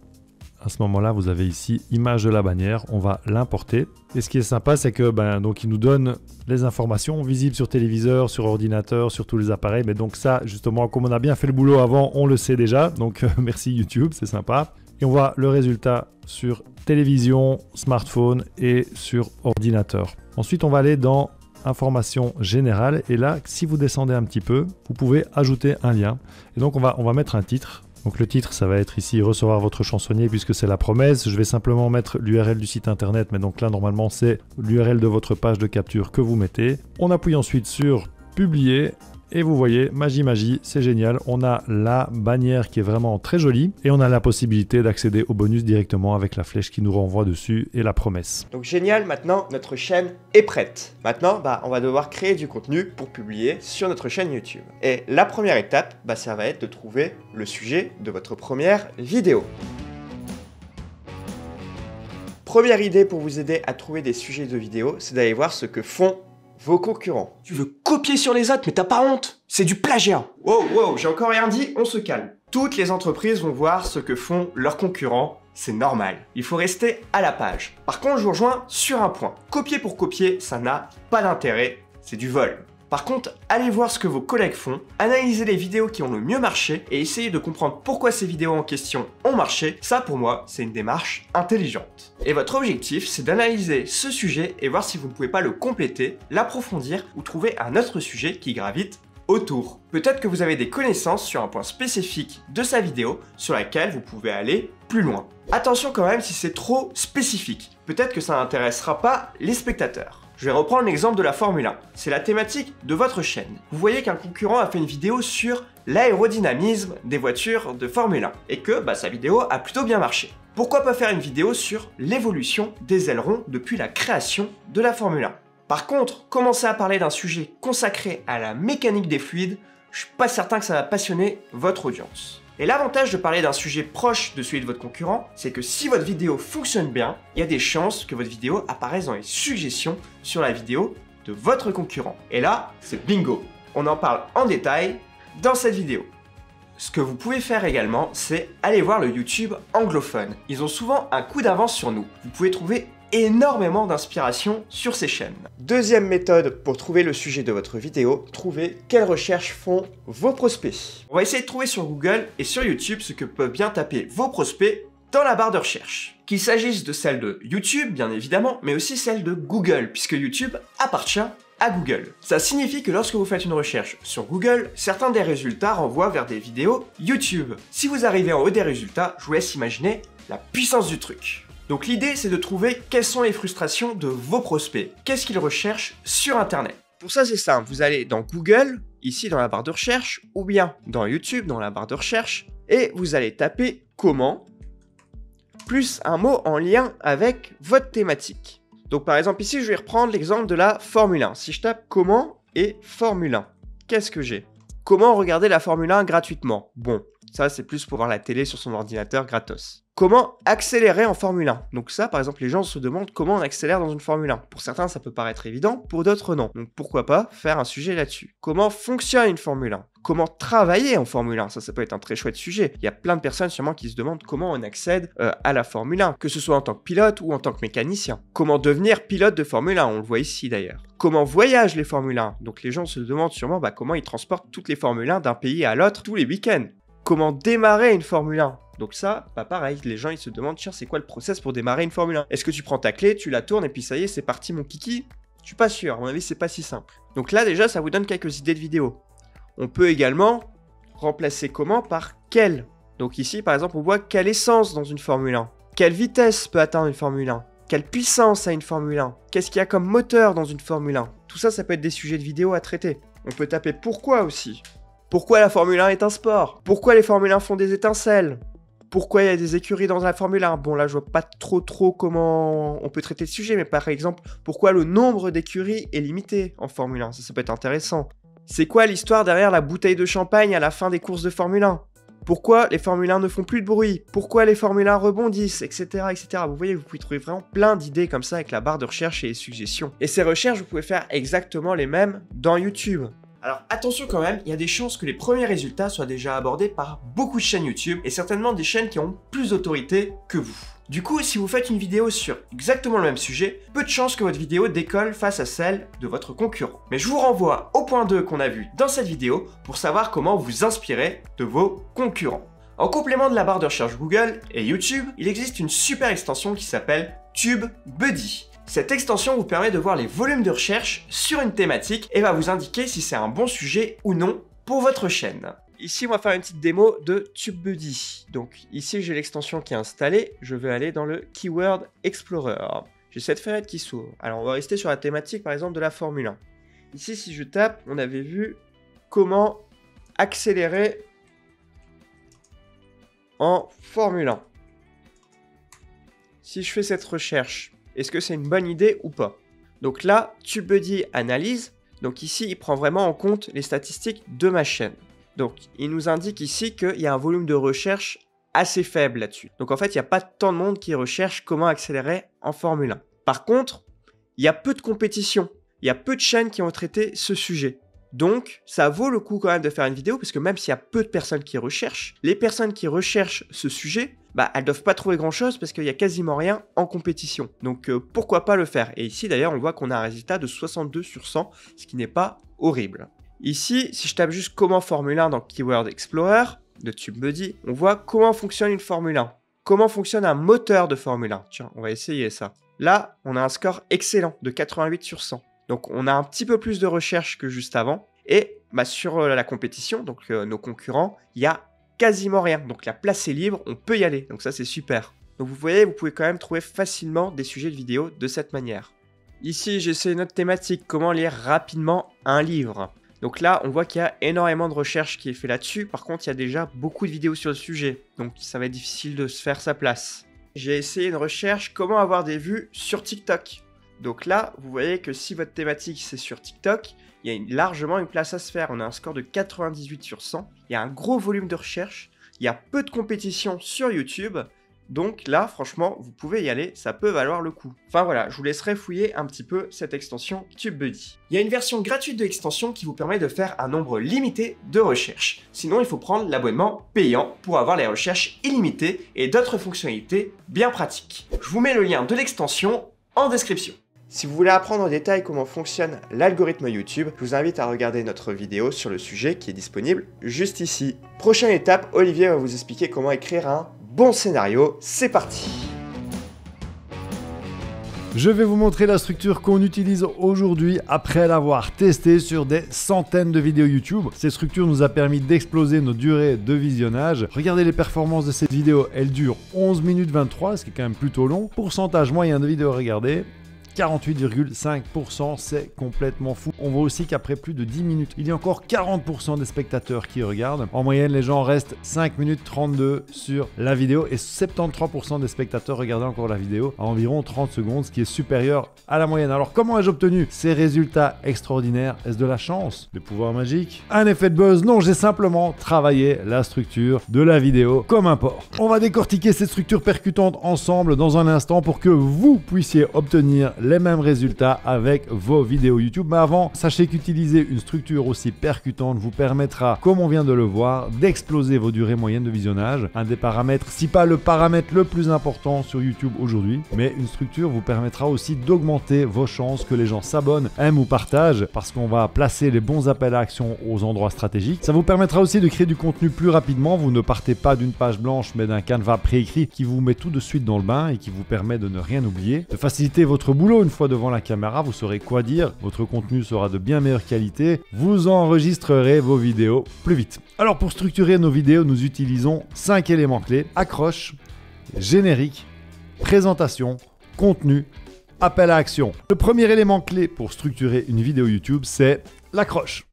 À ce moment-là, vous avez ici image de la bannière, on va l'importer. Et ce qui est sympa, c'est que donc il nous donne les informations visibles sur téléviseur, sur ordinateur, sur tous les appareils. Mais donc ça, justement, comme on a bien fait le boulot avant, on le sait déjà. Donc merci YouTube, c'est sympa. Et on voit le résultat sur télévision, smartphone et sur ordinateur. Ensuite, on va aller dans information générale. Et là, si vous descendez un petit peu, vous pouvez ajouter un lien. Et donc, on va mettre un titre. Donc le titre, ça va être ici « Recevoir votre chansonnier » puisque c'est la promesse. Je vais simplement mettre l'URL du site internet, mais donc là, normalement, c'est l'URL de votre page de capture que vous mettez. On appuie ensuite sur « Publier » et vous voyez, magie, c'est génial. On a la bannière qui est vraiment très jolie et on a la possibilité d'accéder au bonus directement avec la flèche qui nous renvoie dessus et la promesse. Donc génial, maintenant notre chaîne est prête. Maintenant, on va devoir créer du contenu pour publier sur notre chaîne YouTube. Et la première étape, ça va être de trouver le sujet de votre première vidéo. Première idée pour vous aider à trouver des sujets de vidéo, c'est d'aller voir ce que font vos concurrents. Tu veux copier sur les autres, mais t'as pas honte? C'est du plagiat. Wow, j'ai encore rien dit, on se calme. Toutes les entreprises vont voir ce que font leurs concurrents, c'est normal. Il faut rester à la page. Par contre, je vous rejoins sur un point. Copier pour copier, ça n'a pas d'intérêt, c'est du vol. Par contre, allez voir ce que vos collègues font, analysez les vidéos qui ont le mieux marché et essayez de comprendre pourquoi ces vidéos en question ont marché. Ça, pour moi, c'est une démarche intelligente. Et votre objectif, c'est d'analyser ce sujet et voir si vous ne pouvez pas le compléter, l'approfondir ou trouver un autre sujet qui gravite autour. Peut-être que vous avez des connaissances sur un point spécifique de sa vidéo sur laquelle vous pouvez aller plus loin. Attention quand même si c'est trop spécifique. Peut-être que ça n'intéressera pas les spectateurs. Je vais reprendre l'exemple de la Formule 1. C'est la thématique de votre chaîne. Vous voyez qu'un concurrent a fait une vidéo sur l'aérodynamisme des voitures de Formule 1 et que sa vidéo a plutôt bien marché. Pourquoi pas faire une vidéo sur l'évolution des ailerons depuis la création de la Formule 1? Par contre, commencer à parler d'un sujet consacré à la mécanique des fluides, je suis pas certain que ça va passionner votre audience. Et l'avantage de parler d'un sujet proche de celui de votre concurrent, c'est que si votre vidéo fonctionne bien, il y a des chances que votre vidéo apparaisse dans les suggestions sur la vidéo de votre concurrent. Et là, c'est bingo. On en parle en détail dans cette vidéo. Ce que vous pouvez faire également, c'est aller voir le YouTube anglophone. Ils ont souvent un coup d'avance sur nous. Vous pouvez trouver énormément d'inspiration sur ces chaînes. Deuxième méthode pour trouver le sujet de votre vidéo, trouver quelles recherches font vos prospects. On va essayer de trouver sur Google et sur YouTube ce que peuvent bien taper vos prospects dans la barre de recherche. Qu'il s'agisse de celle de YouTube, bien évidemment, mais aussi celle de Google, puisque YouTube appartient à Google. Ça signifie que lorsque vous faites une recherche sur Google, certains des résultats renvoient vers des vidéos YouTube. Si vous arrivez en haut des résultats, je vous laisse imaginer la puissance du truc. Donc l'idée, c'est de trouver quelles sont les frustrations de vos prospects. Qu'est-ce qu'ils recherchent sur Internet? Pour ça, c'est simple. Vous allez dans Google, ici dans la barre de recherche, ou bien dans YouTube, dans la barre de recherche, et vous allez taper « Comment » plus un mot en lien avec votre thématique. Donc par exemple, ici, je vais reprendre l'exemple de la Formule 1. Si je tape « Comment » et « Formule 1 », qu'est-ce que j'ai? Comment regarder la Formule 1 gratuitement? Bon, ça, c'est plus pour voir la télé sur son ordinateur gratos. Comment accélérer en Formule 1? Donc ça, par exemple, les gens se demandent comment on accélère dans une Formule 1. Pour certains, ça peut paraître évident, pour d'autres, non. Donc pourquoi pas faire un sujet là-dessus? Comment fonctionne une Formule 1? Comment travailler en Formule 1? Ça peut être un très chouette sujet. Il y a plein de personnes sûrement qui se demandent comment on accède à la Formule 1, que ce soit en tant que pilote ou en tant que mécanicien. Comment devenir pilote de Formule 1? On le voit ici d'ailleurs. Comment voyagent les Formule 1? Donc les gens se demandent sûrement comment ils transportent toutes les Formule 1 d'un pays à l'autre tous les week-ends. Comment démarrer une Formule 1? Donc ça, pareil, les gens ils se demandent, tiens, c'est quoi le process pour démarrer une Formule 1? Est-ce que tu prends ta clé, tu la tournes et puis ça y est, c'est parti mon kiki? Je suis pas sûr, à mon avis, c'est pas si simple. Donc là, déjà, ça vous donne quelques idées de vidéos. On peut également remplacer comment par quel. Donc ici, par exemple, on voit quelle essence dans une Formule 1. Quelle vitesse peut atteindre une Formule 1? Quelle puissance a une Formule 1? Qu'est-ce qu'il y a comme moteur dans une Formule 1? Tout ça, ça peut être des sujets de vidéo à traiter. On peut taper pourquoi aussi. Pourquoi la Formule 1 est un sport? Pourquoi les Formule 1 font des étincelles? Pourquoi il y a des écuries dans la Formule 1? Bon là je vois pas trop comment on peut traiter le sujet, mais par exemple, pourquoi le nombre d'écuries est limité en Formule 1? Ça peut être intéressant. C'est quoi l'histoire derrière la bouteille de champagne à la fin des courses de Formule 1? Pourquoi les Formule 1 ne font plus de bruit? Pourquoi les Formule 1 rebondissent, etc., etc. Vous voyez, vous pouvez trouver vraiment plein d'idées comme ça avec la barre de recherche et les suggestions. Et ces recherches, vous pouvez faire exactement les mêmes dans YouTube. Alors attention quand même, il y a des chances que les premiers résultats soient déjà abordés par beaucoup de chaînes YouTube et certainement des chaînes qui ont plus d'autorité que vous. Du coup, si vous faites une vidéo sur exactement le même sujet, peu de chances que votre vidéo décolle face à celle de votre concurrent. Mais je vous renvoie au point 2 qu'on a vu dans cette vidéo pour savoir comment vous inspirer de vos concurrents. En complément de la barre de recherche Google et YouTube, il existe une super extension qui s'appelle TubeBuddy. Cette extension vous permet de voir les volumes de recherche sur une thématique et va vous indiquer si c'est un bon sujet ou non pour votre chaîne. Ici, on va faire une petite démo de TubeBuddy. Donc ici, j'ai l'extension qui est installée. Je vais aller dans le Keyword Explorer. J'ai cette fenêtre qui s'ouvre. Alors, on va rester sur la thématique, par exemple, de la Formule 1. Ici, si je tape, on avait vu comment accélérer en Formule 1. Si je fais cette recherche, est-ce que c'est une bonne idée ou pas? Donc là, TubeBuddy analyse. Donc ici, il prend vraiment en compte les statistiques de ma chaîne. Donc, il nous indique ici qu'il y a un volume de recherche assez faible là-dessus. Donc, en fait, il n'y a pas tant de monde qui recherche comment accélérer en Formule 1. Par contre, il y a peu de compétition. Il y a peu de chaînes qui ont traité ce sujet. Donc, ça vaut le coup quand même de faire une vidéo parce que même s'il y a peu de personnes qui recherchent, les personnes qui recherchent ce sujet, elles ne doivent pas trouver grand-chose parce qu'il n'y a quasiment rien en compétition. Donc, pourquoi pas le faire? Et ici, d'ailleurs, on voit qu'on a un résultat de 62 sur 100, ce qui n'est pas horrible. Ici, si je tape juste comment Formule 1 dans Keyword Explorer de TubeBuddy, on voit comment fonctionne une Formule 1. Comment fonctionne un moteur de Formule 1. Tiens, on va essayer ça. Là, on a un score excellent de 88 sur 100. Donc, on a un petit peu plus de recherche que juste avant. Et sur la compétition, donc nos concurrents, il y a quasiment rien. Donc, la place est libre, on peut y aller. Donc, ça, c'est super. Donc, vous voyez, vous pouvez quand même trouver facilement des sujets de vidéo de cette manière. Ici, j'ai essayé notre thématique, comment lire rapidement un livre. Donc là, on voit qu'il y a énormément de recherche qui est fait là-dessus. Par contre, il y a déjà beaucoup de vidéos sur le sujet. Donc, ça va être difficile de se faire sa place. J'ai essayé une recherche, comment avoir des vues sur TikTok. Donc là, vous voyez que si votre thématique, c'est sur TikTok, il y a largement une place à se faire. On a un score de 98 sur 100. Il y a un gros volume de recherche. Il y a peu de compétition sur YouTube. Donc là, franchement, vous pouvez y aller, ça peut valoir le coup. Enfin voilà, je vous laisserai fouiller un petit peu cette extension TubeBuddy. Il y a une version gratuite de l'extension qui vous permet de faire un nombre limité de recherches. Sinon, il faut prendre l'abonnement payant pour avoir les recherches illimitées et d'autres fonctionnalités bien pratiques. Je vous mets le lien de l'extension en description. Si vous voulez apprendre en détail comment fonctionne l'algorithme YouTube, je vous invite à regarder notre vidéo sur le sujet qui est disponible juste ici. Prochaine étape, Olivier va vous expliquer comment écrire un bon scénario, c'est parti! Je vais vous montrer la structure qu'on utilise aujourd'hui après l'avoir testée sur des centaines de vidéos YouTube. Cette structure nous a permis d'exploser nos durées de visionnage. Regardez les performances de cette vidéo, elle dure 11 minutes 23, ce qui est quand même plutôt long. Pourcentage moyen de vidéos regardées, 48,5%, c'est complètement fou. On voit aussi qu'après plus de 10 minutes, il y a encore 40% des spectateurs qui regardent. En moyenne, les gens restent 5 minutes 32 sur la vidéo et 73% des spectateurs regardent encore la vidéo à environ 30 secondes, ce qui est supérieur à la moyenne. Alors, comment ai-je obtenu ces résultats extraordinaires? Est-ce de la chance? Des pouvoirs magiques? Un effet de buzz? Non, j'ai simplement travaillé la structure de la vidéo comme un porc. On va décortiquer cette structure percutante ensemble dans un instant pour que vous puissiez obtenir les mêmes résultats avec vos vidéos YouTube. Mais avant, sachez qu'utiliser une structure aussi percutante vous permettra, comme on vient de le voir, d'exploser vos durées moyennes de visionnage. Un des paramètres, si pas le paramètre le plus important sur YouTube aujourd'hui, mais une structure vous permettra aussi d'augmenter vos chances que les gens s'abonnent, aiment ou partagent, parce qu'on va placer les bons appels à action aux endroits stratégiques. Ça vous permettra aussi de créer du contenu plus rapidement. Vous ne partez pas d'une page blanche, mais d'un canevas préécrit qui vous met tout de suite dans le bain et qui vous permet de ne rien oublier, de faciliter votre boulot. Une fois devant la caméra, vous saurez quoi dire, votre contenu sera de bien meilleure qualité, vous enregistrerez vos vidéos plus vite. Alors pour structurer nos vidéos, nous utilisons 5 éléments clés: accroche, générique, présentation, contenu, appel à action. Le premier élément clé pour structurer une vidéo YouTube, c'est l'accroche.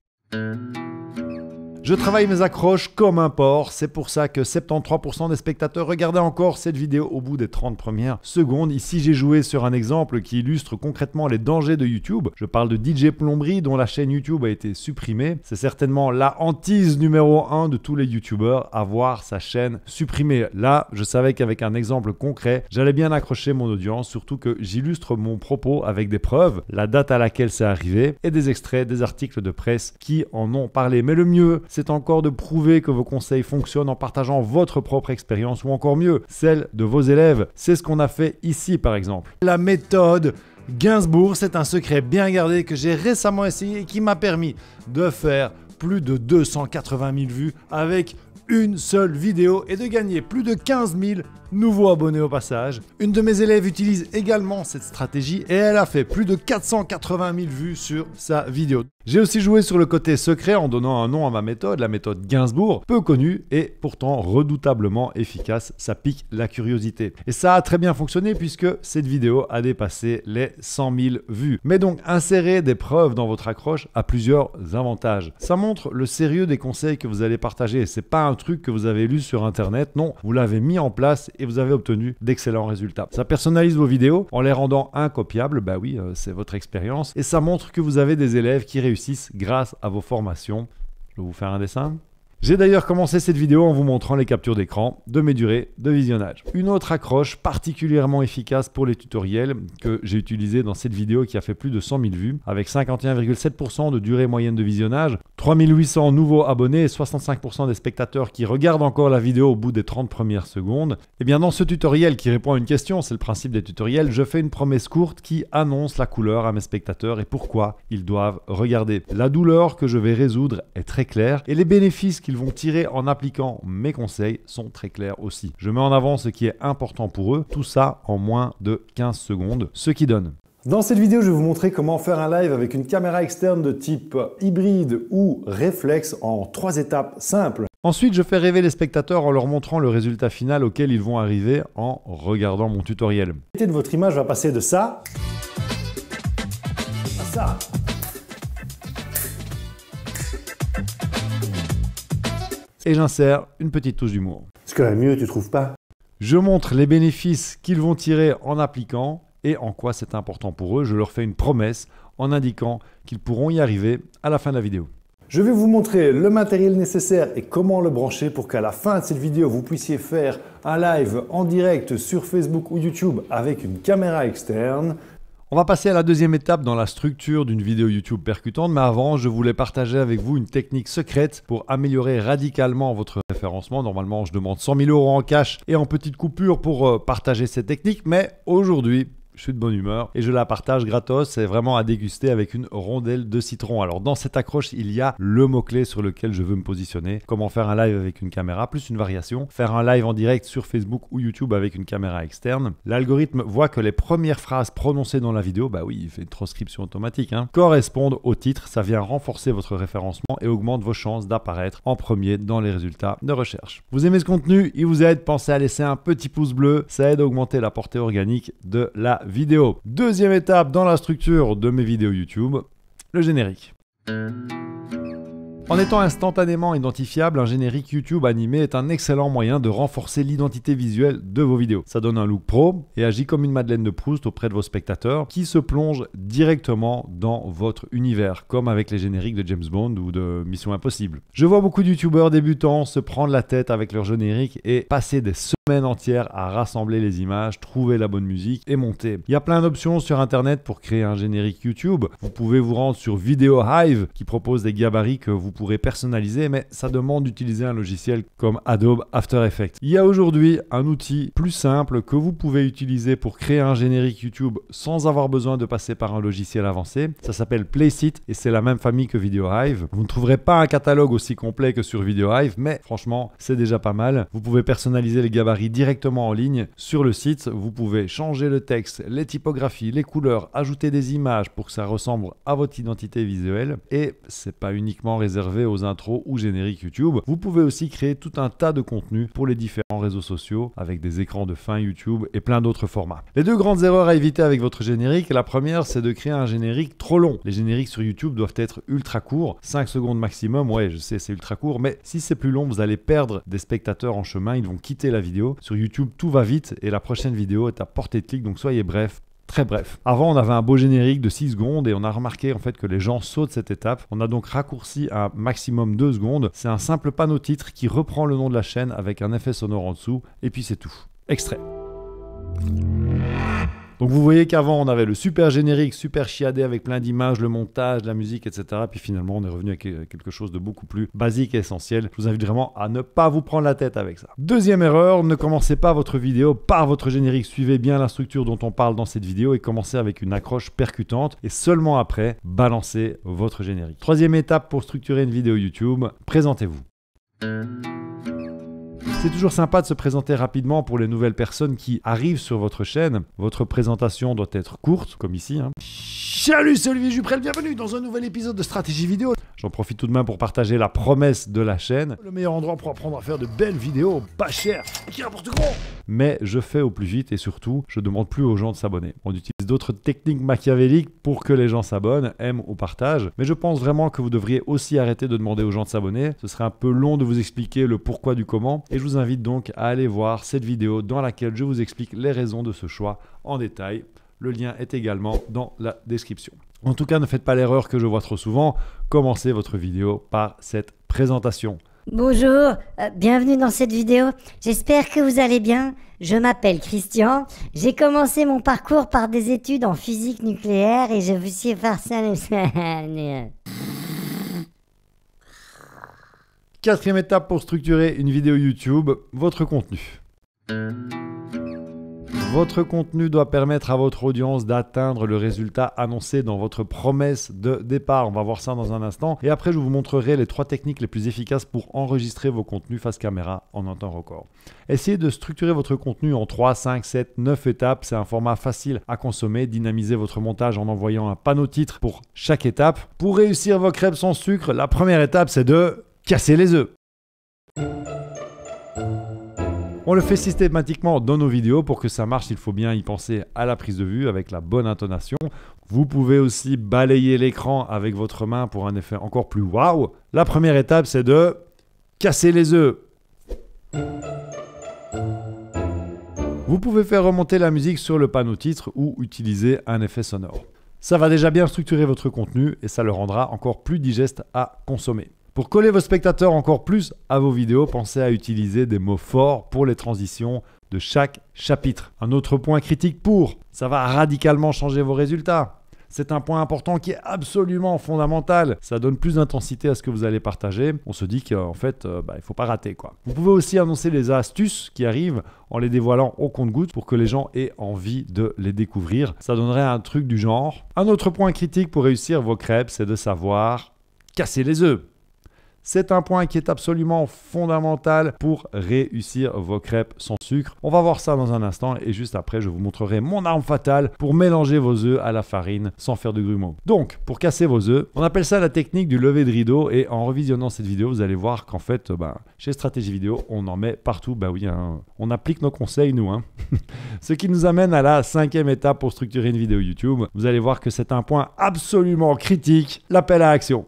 Je travaille mes accroches comme un porc, c'est pour ça que 73% des spectateurs regardaient encore cette vidéo au bout des 30 premières secondes. Ici j'ai joué sur un exemple qui illustre concrètement les dangers de YouTube. Je parle de DJ Plomberie dont la chaîne YouTube a été supprimée. C'est certainement la hantise numéro 1 de tous les YouTubeurs, avoir sa chaîne supprimée. Là, je savais qu'avec un exemple concret, j'allais bien accrocher mon audience, surtout que j'illustre mon propos avec des preuves, la date à laquelle c'est arrivé et des extraits des articles de presse qui en ont parlé. Mais le mieux, c'est encore de prouver que vos conseils fonctionnent en partageant votre propre expérience ou encore mieux, celle de vos élèves. C'est ce qu'on a fait ici par exemple. La méthode Gainsbourg, c'est un secret bien gardé que j'ai récemment essayé et qui m'a permis de faire plus de 280 000 vues avec une seule vidéo et de gagner plus de 15 000 nouveaux abonnés au passage. Une de mes élèves utilise également cette stratégie et elle a fait plus de 480 000 vues sur sa vidéo. J'ai aussi joué sur le côté secret en donnant un nom à ma méthode, la méthode Gainsbourg, peu connue et pourtant redoutablement efficace. Ça pique la curiosité. Et ça a très bien fonctionné puisque cette vidéo a dépassé les 100 000 vues. Mais donc, insérer des preuves dans votre accroche a plusieurs avantages. Ça montre le sérieux des conseils que vous allez partager. C'est pas un truc que vous avez lu sur internet, non, vous l'avez mis en place et vous avez obtenu d'excellents résultats. Ça personnalise vos vidéos en les rendant incopiables, bah oui, c'est votre expérience, et ça montre que vous avez des élèves qui réussissent grâce à vos formations. Je vais vous faire un dessin. J'ai d'ailleurs commencé cette vidéo en vous montrant les captures d'écran de mes durées de visionnage. Une autre accroche particulièrement efficace pour les tutoriels que j'ai utilisé dans cette vidéo qui a fait plus de 100 000 vues, avec 51,7% de durée moyenne de visionnage, 3800 nouveaux abonnés et 65% des spectateurs qui regardent encore la vidéo au bout des 30 premières secondes. Et bien dans ce tutoriel qui répond à une question, c'est le principe des tutoriels, je fais une promesse courte qui annonce la couleur à mes spectateurs et pourquoi ils doivent regarder. La douleur que je vais résoudre est très claire et les bénéfices qu'ils vont tirer en appliquant mes conseils sont très clairs aussi. Je mets en avant ce qui est important pour eux, tout ça en moins de 15 secondes, ce qui donne. Dans cette vidéo, je vais vous montrer comment faire un live avec une caméra externe de type hybride ou réflexe en 3 étapes simples. Ensuite, je fais rêver les spectateurs en leur montrant le résultat final auquel ils vont arriver en regardant mon tutoriel. La qualité de votre image va passer de ça à ça. Et j'insère une petite touche d'humour. C'est quand même mieux, tu trouves pas? Je montre les bénéfices qu'ils vont tirer en appliquant et en quoi c'est important pour eux. Je leur fais une promesse en indiquant qu'ils pourront y arriver à la fin de la vidéo. Je vais vous montrer le matériel nécessaire et comment le brancher pour qu'à la fin de cette vidéo, vous puissiez faire un live en direct sur Facebook ou YouTube avec une caméra externe. On va passer à la deuxième étape dans la structure d'une vidéo YouTube percutante, mais avant, je voulais partager avec vous une technique secrète pour améliorer radicalement votre référencement. Normalement, je demande 100 000 € en cash et en petites coupures pour partager cette technique, mais aujourd'hui, je suis de bonne humeur et je la partage gratos. C'est vraiment à déguster avec une rondelle de citron. Alors dans cette accroche, il y a le mot-clé sur lequel je veux me positionner. Comment faire un live avec une caméra, plus une variation. Faire un live en direct sur Facebook ou YouTube avec une caméra externe. L'algorithme voit que les premières phrases prononcées dans la vidéo, bah oui, il fait une transcription automatique, correspondent au titre. Ça vient renforcer votre référencement et augmente vos chances d'apparaître en premier dans les résultats de recherche. Vous aimez ce contenu? Il vous aide? Pensez à laisser un petit pouce bleu. Ça aide à augmenter la portée organique de la vidéo. Deuxième étape dans la structure de mes vidéos YouTube, le générique. En étant instantanément identifiable, un générique YouTube animé est un excellent moyen de renforcer l'identité visuelle de vos vidéos. Ça donne un look pro et agit comme une Madeleine de Proust auprès de vos spectateurs qui se plongent directement dans votre univers, comme avec les génériques de James Bond ou de Mission Impossible. Je vois beaucoup de YouTubeurs débutants se prendre la tête avec leur générique et passer des semaines entières à rassembler les images, trouver la bonne musique et monter. Il y a plein d'options sur internet pour créer un générique YouTube. Vous pouvez vous rendre sur Video Hive qui propose des gabarits que vous pourrez personnaliser, mais ça demande d'utiliser un logiciel comme Adobe After Effects. Il y a aujourd'hui un outil plus simple que vous pouvez utiliser pour créer un générique YouTube sans avoir besoin de passer par un logiciel avancé. Ça s'appelle Placeit et c'est la même famille que Video Hive. Vous ne trouverez pas un catalogue aussi complet que sur Video Hive, mais franchement, c'est déjà pas mal. Vous pouvez personnaliser les gabarits galerie directement en ligne sur le site. Vous pouvez changer le texte, les typographies, les couleurs, ajouter des images pour que ça ressemble à votre identité visuelle. Et c'est pas uniquement réservé aux intros ou génériques YouTube. Vous pouvez aussi créer tout un tas de contenus pour les différents réseaux sociaux avec des écrans de fin YouTube et plein d'autres formats. Les deux grandes erreurs à éviter avec votre générique, la première c'est de créer un générique trop long. Les génériques sur YouTube doivent être ultra courts, 5 secondes maximum, ouais je sais c'est ultra court, mais si c'est plus long vous allez perdre des spectateurs en chemin, ils vont quitter la vidéo. Sur YouTube tout va vite et la prochaine vidéo est à portée de clic, donc soyez bref. Très bref. Avant, on avait un beau générique de 6 secondes et on a remarqué en fait que les gens sautent cette étape. On a donc raccourci à maximum 2 secondes. C'est un simple panneau titre qui reprend le nom de la chaîne avec un effet sonore en dessous et puis c'est tout. Extrait. Donc vous voyez qu'avant on avait le super générique, super chiadé avec plein d'images, le montage, la musique, etc. Puis finalement on est revenu à quelque chose de beaucoup plus basique et essentiel. Je vous invite vraiment à ne pas vous prendre la tête avec ça. Deuxième erreur, ne commencez pas votre vidéo par votre générique. Suivez bien la structure dont on parle dans cette vidéo et commencez avec une accroche percutante et seulement après, balancez votre générique. Troisième étape pour structurer une vidéo YouTube, présentez-vous. C'est toujours sympa de se présenter rapidement pour les nouvelles personnes qui arrivent sur votre chaîne. Votre présentation doit être courte, comme ici. Salut, c'est Olivier Juprel, bienvenue dans un nouvel épisode de Stratégie Vidéo. J'en profite tout de même pour partager la promesse de la chaîne. Le meilleur endroit pour apprendre à faire de belles vidéos, pas chères, qui rapportent gros. Mais je fais au plus vite et surtout, je demande plus aux gens de s'abonner. On utilise d'autres techniques machiavéliques pour que les gens s'abonnent, aiment ou partagent. Mais je pense vraiment que vous devriez aussi arrêter de demander aux gens de s'abonner. Ce serait un peu long de vous expliquer le pourquoi du comment. Et je vous invite donc à aller voir cette vidéo dans laquelle je vous explique les raisons de ce choix en détail. Le lien est également dans la description. En tout cas, ne faites pas l'erreur que je vois trop souvent. Commencez votre vidéo par cette présentation. Bonjour, bienvenue dans cette vidéo. J'espère que vous allez bien. Je m'appelle Christian. J'ai commencé mon parcours par des études en physique nucléaire et je me suis farci. Quatrième étape pour structurer une vidéo YouTube, votre contenu. Votre contenu doit permettre à votre audience d'atteindre le résultat annoncé dans votre promesse de départ. On va voir ça dans un instant. Et après, je vous montrerai les 3 techniques les plus efficaces pour enregistrer vos contenus face caméra en un temps record. Essayez de structurer votre contenu en 3, 5, 7, 9 étapes. C'est un format facile à consommer. Dynamisez votre montage en envoyant un panneau titre pour chaque étape. Pour réussir vos crêpes sans sucre, la première étape, c'est de casser les œufs. On le fait systématiquement dans nos vidéos. Pour que ça marche, il faut bien y penser à la prise de vue avec la bonne intonation. Vous pouvez aussi balayer l'écran avec votre main pour un effet encore plus waouh. La première étape, c'est de casser les œufs. Vous pouvez faire remonter la musique sur le panneau titre ou utiliser un effet sonore. Ça va déjà bien structurer votre contenu et ça le rendra encore plus digeste à consommer. Pour coller vos spectateurs encore plus à vos vidéos, pensez à utiliser des mots forts pour les transitions de chaque chapitre. Un autre point critique ça va radicalement changer vos résultats. C'est un point important qui est absolument fondamental. Ça donne plus d'intensité à ce que vous allez partager. On se dit qu'en fait, il ne faut pas rater, quoi. Vous pouvez aussi annoncer les astuces qui arrivent en les dévoilant au compte-gouttes pour que les gens aient envie de les découvrir. Ça donnerait un truc du genre. Un autre point critique pour réussir vos crêpes, c'est de savoir casser les œufs. C'est un point qui est absolument fondamental pour réussir vos crêpes sans sucre. On va voir ça dans un instant et juste après, je vous montrerai mon arme fatale pour mélanger vos œufs à la farine sans faire de grumeaux. Donc, pour casser vos œufs, on appelle ça la technique du lever de rideau et en revisionnant cette vidéo, vous allez voir qu'en fait, chez Stratégie Vidéo, on en met partout. On applique nos conseils, nous. Ce qui nous amène à la 5e étape pour structurer une vidéo YouTube. Vous allez voir que c'est un point absolument critique, l'appel à action.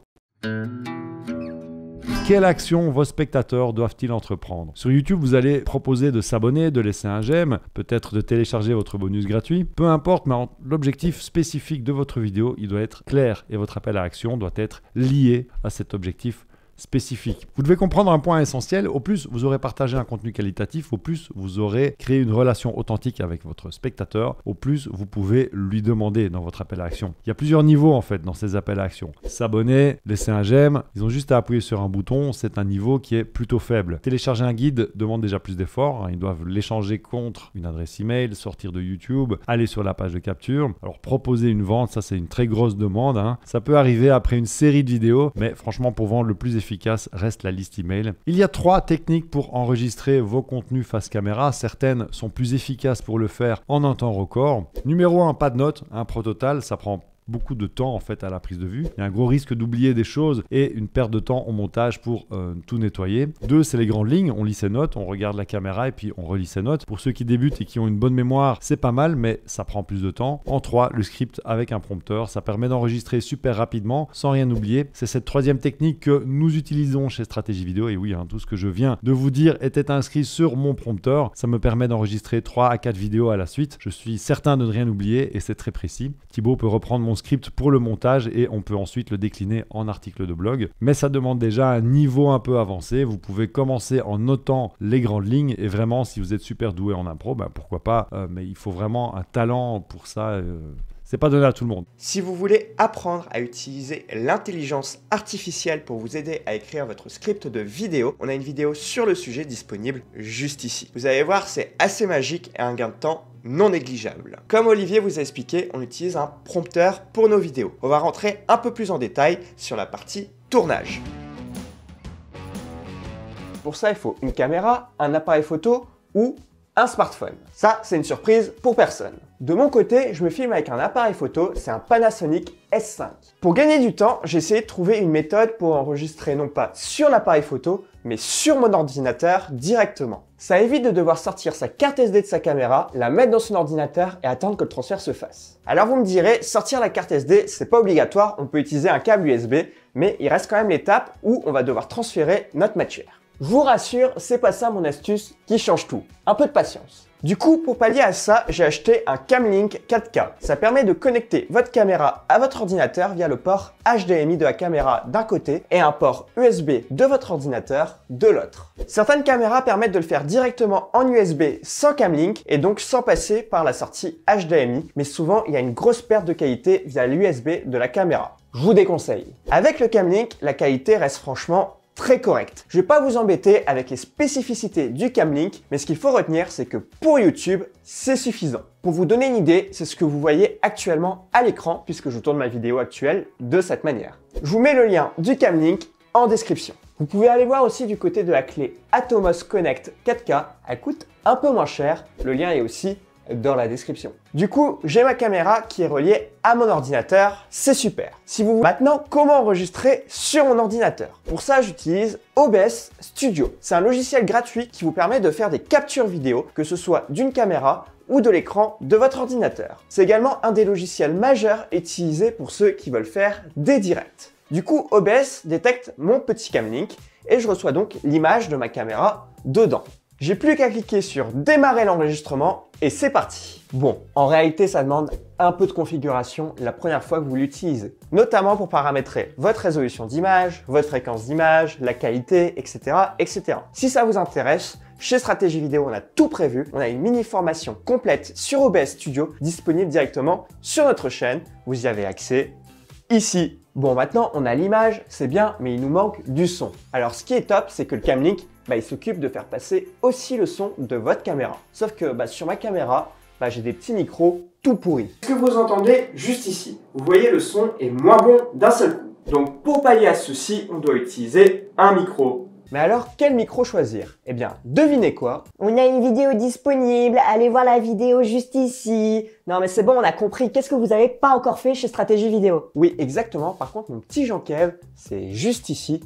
Quelle action vos spectateurs doivent-ils entreprendre? Sur YouTube, vous allez proposer de s'abonner, de laisser un j'aime, peut-être de télécharger votre bonus gratuit. Peu importe, mais l'objectif spécifique de votre vidéo, il doit être clair et votre appel à action doit être lié à cet objectif spécifique. Vous devez comprendre un point essentiel. Au plus vous aurez partagé un contenu qualitatif, au plus vous aurez créé une relation authentique avec votre spectateur, au plus vous pouvez lui demander dans votre appel à action. Il y a plusieurs niveaux en fait dans ces appels à action. S'abonner, laisser un j'aime, ils ont juste à appuyer sur un bouton, c'est un niveau qui est plutôt faible. Télécharger un guide demande déjà plus d'efforts, ils doivent l'échanger contre une adresse email, sortir de YouTube, aller sur la page de capture. Alors proposer une vente, ça c'est une très grosse demande. Ça peut arriver après une série de vidéos, mais franchement pour vendre le plus efficace reste la liste email. Il y a 3 techniques pour enregistrer vos contenus face caméra. Certaines sont plus efficaces pour le faire en un temps record. Numéro 1, pas de notes, un prototal, ça prend beaucoup de temps en fait à la prise de vue. Il y a un gros risque d'oublier des choses et une perte de temps au montage pour tout nettoyer. 2, c'est les grandes lignes. On lit ses notes, on regarde la caméra et puis on relit ses notes. Pour ceux qui débutent et qui ont une bonne mémoire, c'est pas mal, mais ça prend plus de temps. En 3, le script avec un prompteur. Ça permet d'enregistrer super rapidement sans rien oublier. C'est cette 3e technique que nous utilisons chez Stratégie Vidéo. Et oui, tout ce que je viens de vous dire était inscrit sur mon prompteur. Ça me permet d'enregistrer 3 à 4 vidéos à la suite. Je suis certain de ne rien oublier et c'est très précis. Thibaut peut reprendre mon script pour le montage et on peut ensuite le décliner en article de blog. Mais ça demande déjà un niveau un peu avancé. Vous pouvez commencer en notant les grandes lignes et vraiment, si vous êtes super doué en impro, pourquoi pas. Mais il faut vraiment un talent pour ça. C'est pas donné à tout le monde. Si vous voulez apprendre à utiliser l'intelligence artificielle pour vous aider à écrire votre script de vidéo, on a une vidéo sur le sujet disponible juste ici. Vous allez voir, c'est assez magique et un gain de temps non négligeable. Comme Olivier vous a expliqué, on utilise un prompteur pour nos vidéos. On va rentrer un peu plus en détail sur la partie tournage. Pour ça, il faut une caméra, un appareil photo ou un smartphone. Ça, c'est une surprise pour personne. De mon côté, je me filme avec un appareil photo, c'est un Panasonic S5. Pour gagner du temps, j'ai essayé de trouver une méthode pour enregistrer non pas sur l'appareil photo, mais sur mon ordinateur directement. Ça évite de devoir sortir sa carte SD de sa caméra, la mettre dans son ordinateur et attendre que le transfert se fasse. Alors vous me direz, sortir la carte SD, c'est pas obligatoire, on peut utiliser un câble USB, mais il reste quand même l'étape où on va devoir transférer notre matière. Je vous rassure, c'est pas ça mon astuce qui change tout. Un peu de patience. Du coup, pour pallier à ça, j'ai acheté un Camlink 4K. Ça permet de connecter votre caméra à votre ordinateur via le port HDMI de la caméra d'un côté et un port USB de votre ordinateur de l'autre. Certaines caméras permettent de le faire directement en USB sans Camlink et donc sans passer par la sortie HDMI, mais souvent il y a une grosse perte de qualité via l'USB de la caméra. Je vous déconseille. Avec le Camlink, la qualité reste franchement très correct. Je vais pas vous embêter avec les spécificités du Camlink, mais ce qu'il faut retenir, c'est que pour YouTube, c'est suffisant. Pour vous donner une idée, c'est ce que vous voyez actuellement à l'écran, puisque je tourne ma vidéo actuelle de cette manière. Je vous mets le lien du Camlink en description. Vous pouvez aller voir aussi du côté de la clé Atomos Connect 4K, elle coûte un peu moins cher, le lien est aussi dans la description. Du coup, j'ai ma caméra qui est reliée à mon ordinateur, c'est super. Maintenant, comment enregistrer sur mon ordinateur? Pour ça, j'utilise OBS Studio. C'est un logiciel gratuit qui vous permet de faire des captures vidéo, que ce soit d'une caméra ou de l'écran de votre ordinateur. C'est également un des logiciels majeurs utilisés pour ceux qui veulent faire des directs. Du coup, OBS détecte mon petit Camlink et je reçois donc l'image de ma caméra dedans. J'ai plus qu'à cliquer sur démarrer l'enregistrement et c'est parti. Bon, en réalité, ça demande un peu de configuration la première fois que vous l'utilisez, notamment pour paramétrer votre résolution d'image, votre fréquence d'image, la qualité, etc., etc. Si ça vous intéresse, chez Stratégie Vidéo, on a tout prévu. On a une mini formation complète sur OBS Studio disponible directement sur notre chaîne. Vous y avez accès ici. Bon, maintenant, on a l'image, c'est bien, mais il nous manque du son. Alors, ce qui est top, c'est que le Camlink, il s'occupe de faire passer aussi le son de votre caméra. Sauf que sur ma caméra, j'ai des petits micros tout pourris. Ce que vous entendez juste ici, vous voyez le son est moins bon d'un seul coup. Donc pour pallier à ceci, on doit utiliser un micro. Mais alors, quel micro choisir? Eh bien, devinez quoi? On a une vidéo disponible, allez voir la vidéo juste ici. Non mais c'est bon, on a compris. Qu'est-ce que vous n'avez pas encore fait chez Stratégie Vidéo? Oui, exactement. Par contre, mon petit Jean-Kev, c'est juste ici.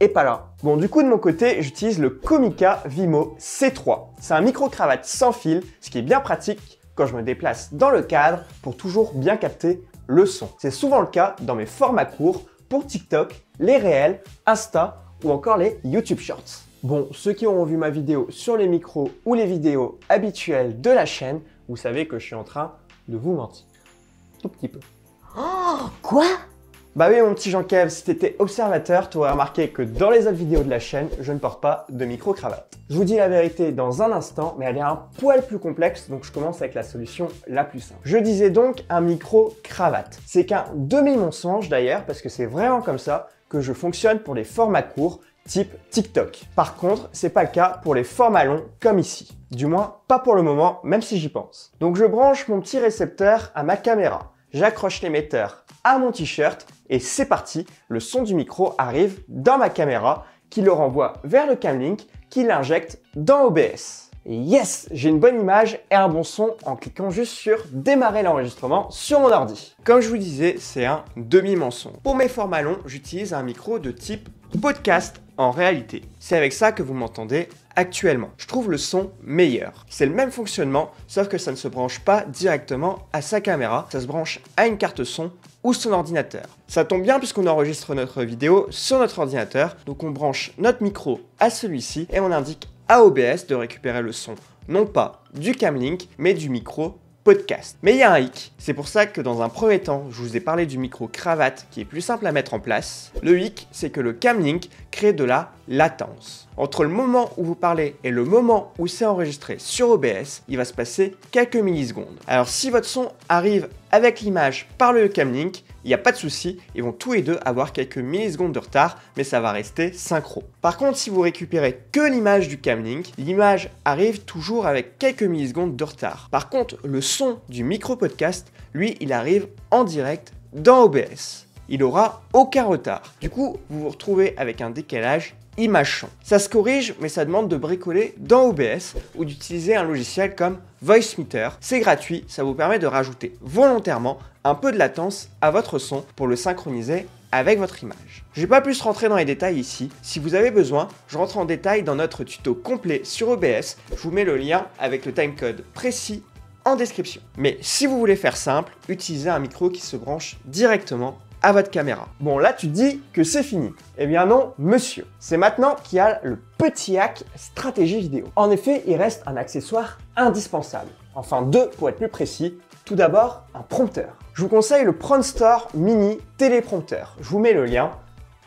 Et pas là. Bon, du coup, de mon côté, j'utilise le Comica Vimo C3. C'est un micro-cravate sans fil, ce qui est bien pratique quand je me déplace dans le cadre pour toujours bien capter le son. C'est souvent le cas dans mes formats courts pour TikTok, les réels, Insta ou encore les YouTube Shorts. Bon, ceux qui auront vu ma vidéo sur les micros ou les vidéos habituelles de la chaîne, vous savez que je suis en train de vous mentir. Tout petit peu. Oh, quoi? Bah oui mon petit Jean-Kev, si t'étais observateur, t'aurais remarqué que dans les autres vidéos de la chaîne, je ne porte pas de micro-cravate. Je vous dis la vérité dans un instant, mais elle est un poil plus complexe, donc je commence avec la solution la plus simple. Je disais donc un micro-cravate. C'est qu'un demi-mensonge d'ailleurs, parce que c'est vraiment comme ça que je fonctionne pour les formats courts, type TikTok. Par contre, c'est pas le cas pour les formats longs comme ici. Du moins, pas pour le moment, même si j'y pense. Donc je branche mon petit récepteur à ma caméra. J'accroche l'émetteur à mon t-shirt Et c'est parti, le son du micro arrive dans ma caméra qui le renvoie vers le Camlink qui l'injecte dans OBS. Et yes, j'ai une bonne image et un bon son en cliquant juste sur démarrer l'enregistrement sur mon ordi. Comme je vous disais, c'est un demi-mensonge. Pour mes formats longs, j'utilise un micro de type podcast en réalité. C'est avec ça que vous m'entendez actuellement. Je trouve le son meilleur. C'est le même fonctionnement, sauf que ça ne se branche pas directement à sa caméra, ça se branche à une carte son ou son ordinateur. Ça tombe bien puisqu'on enregistre notre vidéo sur notre ordinateur, donc on branche notre micro à celui-ci et on indique à OBS de récupérer le son, non pas du Camlink, mais du micro podcast. Mais il y a un hic, c'est pour ça que dans un premier temps, je vous ai parlé du micro cravate qui est plus simple à mettre en place. Le hic, c'est que le Camlink crée de la latence. Entre le moment où vous parlez et le moment où c'est enregistré sur OBS, il va se passer quelques millisecondes. Alors si votre son arrive avec l'image par le Camlink, il n'y a pas de souci, ils vont tous les deux avoir quelques millisecondes de retard, mais ça va rester synchro. Par contre, si vous récupérez que l'image du Camlink, l'image arrive toujours avec quelques millisecondes de retard. Par contre, le son du micro podcast, lui, il arrive en direct dans OBS. Il n'aura aucun retard. Du coup, vous vous retrouvez avec un décalage image-son. Ça se corrige, mais ça demande de bricoler dans OBS ou d'utiliser un logiciel comme Voicemeeter. C'est gratuit, ça vous permet de rajouter volontairement un peu de latence à votre son pour le synchroniser avec votre image. Je vais pas plus rentrer dans les détails ici. Si vous avez besoin, je rentre en détail dans notre tuto complet sur OBS. Je vous mets le lien avec le timecode précis en description. Mais si vous voulez faire simple, utilisez un micro qui se branche directement à votre caméra. Bon, là tu dis que c'est fini. Eh bien non, monsieur. C'est maintenant qu'il y a le petit hack stratégie vidéo. En effet, il reste un accessoire indispensable. Enfin deux pour être plus précis. Tout d'abord, un prompteur. Je vous conseille le Promstor Mini Téléprompteur. Je vous mets le lien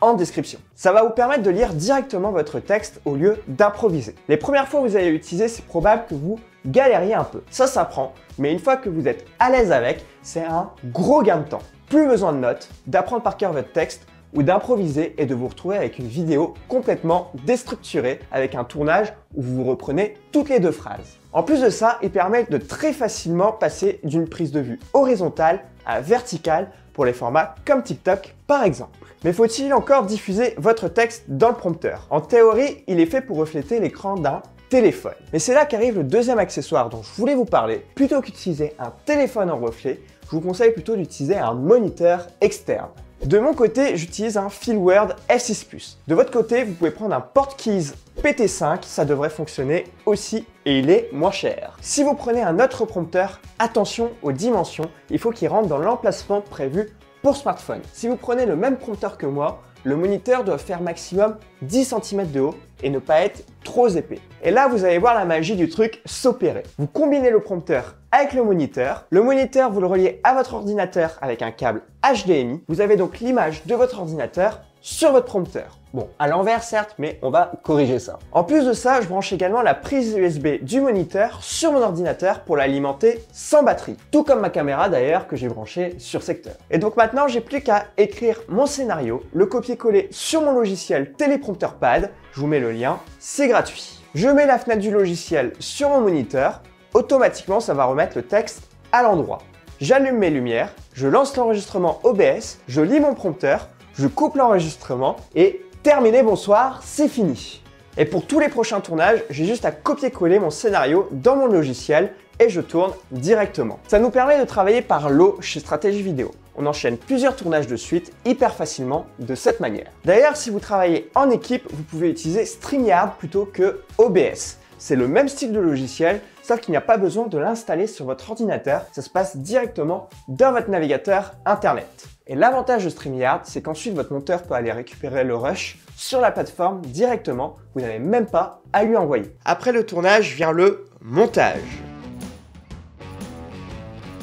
en description. Ça va vous permettre de lire directement votre texte au lieu d'improviser. Les premières fois que vous allez l'utiliser, c'est probable que vous galériez un peu. Ça s'apprend, mais une fois que vous êtes à l'aise avec, c'est un gros gain de temps. Plus besoin de notes, d'apprendre par cœur votre texte ou d'improviser et de vous retrouver avec une vidéo complètement déstructurée avec un tournage où vous reprenez toutes les deux phrases. En plus de ça, il permet de très facilement passer d'une prise de vue horizontale à verticale pour les formats comme TikTok par exemple. Mais faut-il encore diffuser votre texte dans le prompteur? En théorie, il est fait pour refléter l'écran d'un téléphone. Mais c'est là qu'arrive le deuxième accessoire dont je voulais vous parler. Plutôt qu'utiliser un téléphone en reflet, je vous conseille plutôt d'utiliser un moniteur externe. De mon côté, j'utilise un Feelworld F6+. De votre côté, vous pouvez prendre un Portkeys PT5, ça devrait fonctionner aussi et il est moins cher. Si vous prenez un autre prompteur, attention aux dimensions, il faut qu'il rentre dans l'emplacement prévu pour smartphone. Si vous prenez le même prompteur que moi, le moniteur doit faire maximum 10 cm de haut et ne pas être trop épais. Et là, vous allez voir la magie du truc s'opérer. Vous combinez le prompteur avec le moniteur, vous le reliez à votre ordinateur avec un câble HDMI. Vous avez donc l'image de votre ordinateur sur votre prompteur. Bon, à l'envers certes, mais on va corriger ça. En plus de ça, je branche également la prise USB du moniteur sur mon ordinateur pour l'alimenter sans batterie. Tout comme ma caméra d'ailleurs que j'ai branchée sur secteur. Et donc maintenant, j'ai plus qu'à écrire mon scénario, le copier-coller sur mon logiciel Téléprompteur Pad. Je vous mets le lien, c'est gratuit. Je mets la fenêtre du logiciel sur mon moniteur. Automatiquement, ça va remettre le texte à l'endroit. J'allume mes lumières, je lance l'enregistrement OBS, je lis mon prompteur, je coupe l'enregistrement et terminé, bonsoir, c'est fini. Et pour tous les prochains tournages, j'ai juste à copier-coller mon scénario dans mon logiciel et je tourne directement. Ça nous permet de travailler par lot chez Stratégie Vidéo. On enchaîne plusieurs tournages de suite hyper facilement de cette manière. D'ailleurs, si vous travaillez en équipe, vous pouvez utiliser StreamYard plutôt que OBS. C'est le même style de logiciel, sauf qu'il n'y a pas besoin de l'installer sur votre ordinateur, ça se passe directement dans votre navigateur internet. Et l'avantage de StreamYard, c'est qu'ensuite votre monteur peut aller récupérer le rush sur la plateforme directement, vous n'avez même pas à lui envoyer. Après le tournage vient le montage.